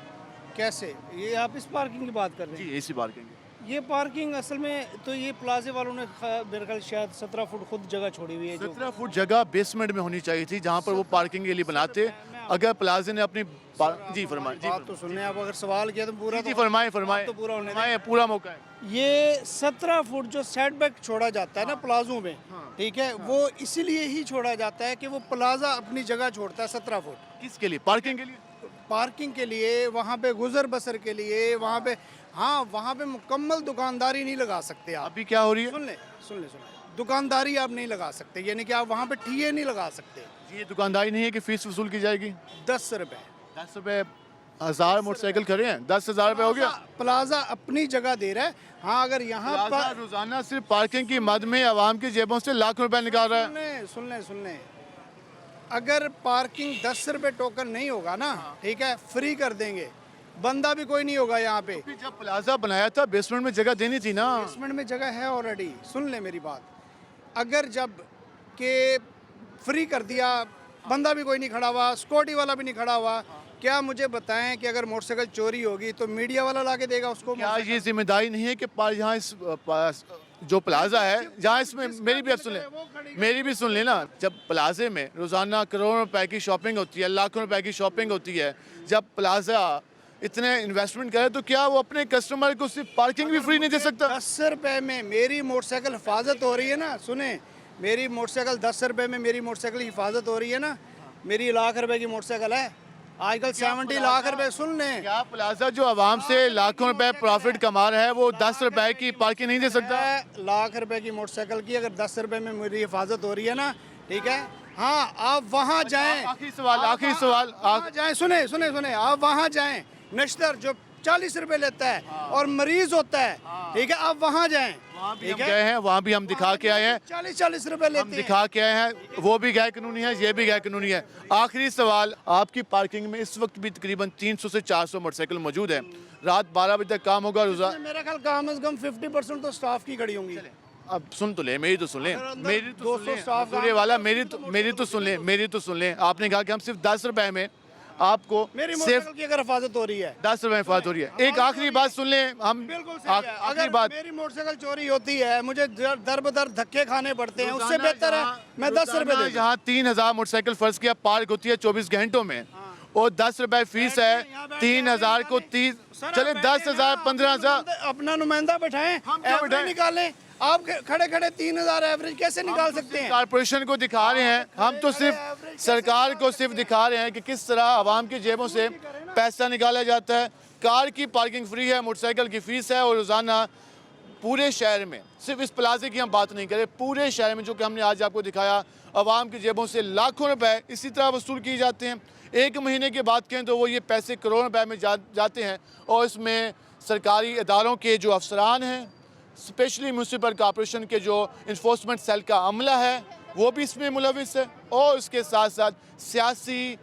कैसे? ये आप इस पार्किंग की बात कर रहे हैं? जी एसी पार्किंग। ये पार्किंग असल में तो ये प्लाजे वालों ने मेरे ख्याल शायद 17 फुट खुद जगह छोड़ी हुई है। 17 फुट जगह बेसमेंट में होनी चाहिए थी जहाँ पर वो पार्किंग के लिए बनाते। अगर प्लाजे ने अपनी जी फरमाए, बात तो सुनने, आप अगर सवाल किया तो पूरा जी फरमाए फरमाए, तो पूरा होने फरमाए, पूरा मौका है। ये 17 फुट जो सेटबैक छोड़ा जाता है ना प्लाजों में, ठीक है, वो इसीलिए ही छोड़ा जाता है कि वो प्लाजा अपनी जगह छोड़ता है 17 फुट। किसके लिए? पार्किंग के लिए। पार्किंग के लिए, वहाँ पे गुजर बसर के लिए, वहाँ पे हाँ वहाँ पे मुकम्मल दुकानदारी नहीं लगा सकते आप। अभी क्या हो रही है? सुन ले दुकानदारी आप नहीं लगा सकते, यानी कि आप वहाँ पे ठिये नहीं लगा सकते। ये दुकानदारी नहीं है कि फीस वसूल की जाएगी। 10 रुपए 10 रुपए 1000 मोटरसाइकिल खड़े हैं, 10,000 रुपए हो गया। प्लाजा अपनी जगह दे रहा है। हाँ अगर यहाँ पर रोजाना सिर्फ पार्किंग की मद में आवाम की जेबों से लाखों रुपए निकाल रहा है। सुन ले अगर पार्किंग 10 रुपए टोकन नहीं होगा ना, ठीक है, फ्री कर देंगे, बंदा भी कोई नहीं होगा यहाँ पे। जब प्लाजा बनाया था बेसमेंट में जगह देनी थी ना। बेसमेंट में जगह है ऑलरेडी। सुन ले मेरी बात, अगर जब के फ्री कर दिया, बंदा भी कोई नहीं खड़ा हुआ, सिक्योरिटी वाला भी नहीं खड़ा हुआ, क्या मुझे बताएं कि अगर मोटरसाइकिल चोरी होगी तो मीडिया वाला ला के देगा उसको? क्या ये जिम्मेदारी नहीं है कि यहाँ इस जो प्लाजा है, जहाँ इसमें मेरी भी सुन ले ना, जब प्लाजे में रोजाना करोड़ों रुपए की शॉपिंग होती है, लाखों रुपए की शॉपिंग होती है, जब प्लाजा इतने इन्वेस्टमेंट करे तो क्या वो अपने कस्टमर को सिर्फ पार्किंग भी फ्री नहीं दे सकता? 10 रुपए में मेरी मोटरसाइकिल हिफाजत हो रही है ना। सुने, मेरी मोटरसाइकिल 10 रुपए में मेरी मोटरसाइकिल की हिफाजत हो रही है ना। मेरी लाख रुपए की मोटरसाइकिल है, आजकल 70 लाख रुपए। सुन लें, क्या प्लाजा जो आवाम से लाखों रुपए प्रॉफिट कमा रहा है वो 10 रुपए की पार्किंग नहीं दे सकता? लाख रुपए की मोटरसाइकिल की अगर 10 रुपए में मेरी हिफाजत हो रही है ना, ठीक है, हाँ आप वहाँ जाएं। आखिरी सवाल जाएं, सुने आप वहाँ जाएं। नश्तर जो 40 रुपए लेता है और मरीज होता है, ठीक है, आप वहाँ जाएं। ठीक है, गए हैं वहाँ भी हम दिखा के आए हैं, 40 रुपए लेते हैं, दिखा के आए हैं। वो भी गैर कानूनी है, ये भी गैर कानूनी है। आखिरी सवाल, आपकी पार्किंग में इस वक्त भी तकरीबन 300 से 400 मोटरसाइकिल मौजूद है। रात 12 बजे तक काम होगा रोजाना। मेरा ख्याल कम से कम 50% तो स्टाफ की खड़ी होंगी। अब सुन तो ले, मेरी तो सुन ले, मेरी तो 200 स्टाफ वाला मेरी तो सुन ले। आपने कहा कि हम सिर्फ 10 रुपए में आपको मेरी सिर्फ मोटरसाइकिल की अगर हिफाजत हो रही है, 10 रुपए हिफाजत हो रही है। एक आखिरी बात सुन ले, हम बिल्कुल सही है। आखिरी बात, मेरी मोटरसाइकिल चोरी होती है, मुझे दर बदर धक्के खाने पड़ते हैं, उससे बेहतर है मैं 10 रुपए दे दूं। जहाँ 3000 मोटरसाइकिल फर्ज किया पार्क होती है 24 घंटों में, और 10 रुपए फीस है, 3000 को 30, चले 10,000 15,000 अपना नुमाइंदा बैठाएं, एवरेज निकालें। आप खड़े खड़े 3000 एवरेज कैसे निकाल सकते हैं? कारपोरेशन को दिखा रहे हैं, हम तो सिर्फ सरकार को सिर्फ दिखा रहे हैं कि किस तरह आवाम की जेबों से पैसा निकाला जाता है। कार की पार्किंग फ्री है, मोटरसाइकिल की फीस है, और रोज़ाना पूरे शहर में, सिर्फ इस प्लाजे की हम बात नहीं करें, पूरे शहर में जो कि हमने आज आपको दिखाया, आवाम की जेबों से लाखों रुपए इसी तरह वसूल किए जाते हैं। एक महीने की बात करें तो वो ये पैसे करोड़ों रुपए में जाते हैं, और इसमें सरकारी इदारों के जो अफसरान हैं, स्पेशली म्यूनसिपल कॉरपोरेशन के जो इन्फोर्समेंट सेल का अमला है वो भी इसमें मुलविस है, और उसके साथ साथ सियासी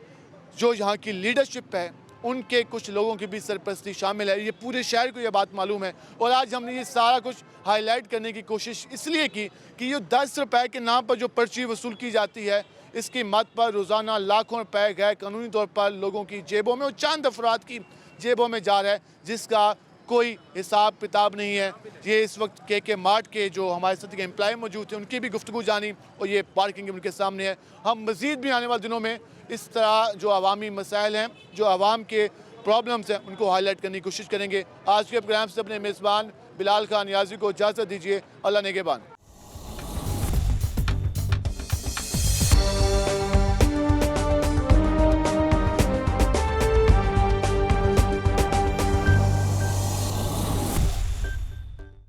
जो यहाँ की लीडरशिप है उनके कुछ लोगों की भी सरपरस्ती शामिल है। ये पूरे शहर को ये बात मालूम है, और आज हमने ये सारा कुछ हाईलाइट करने की कोशिश इसलिए की कि ये 10 रुपए के नाम पर जो पर्ची वसूल की जाती है, इसकी मद पर रोज़ाना लाखों रुपए गैर कानूनी तौर पर लोगों की जेबों में और चंद अफराद की जेबों में जा रहा है, जिसका कोई हिसाब किताब नहीं है। ये इस वक्त के मार्ट के जो हमारे साथ के एम्प्लॉय मौजूद थे उनकी भी गुफ्तगू जानी, और ये पार्किंग उनके सामने है। हम मज़ीद भी आने वाले दिनों में इस तरह जो अवामी मसाइल हैं, जो आवाम के प्रॉब्लम्स हैं, उनको हाईलाइट करने की कोशिश करेंगे। आज के प्रोग्राम से अपने मेज़बान बिलाल खान नियाज़ी को इजाज़त दीजिए। अल्लाह नेगेबान।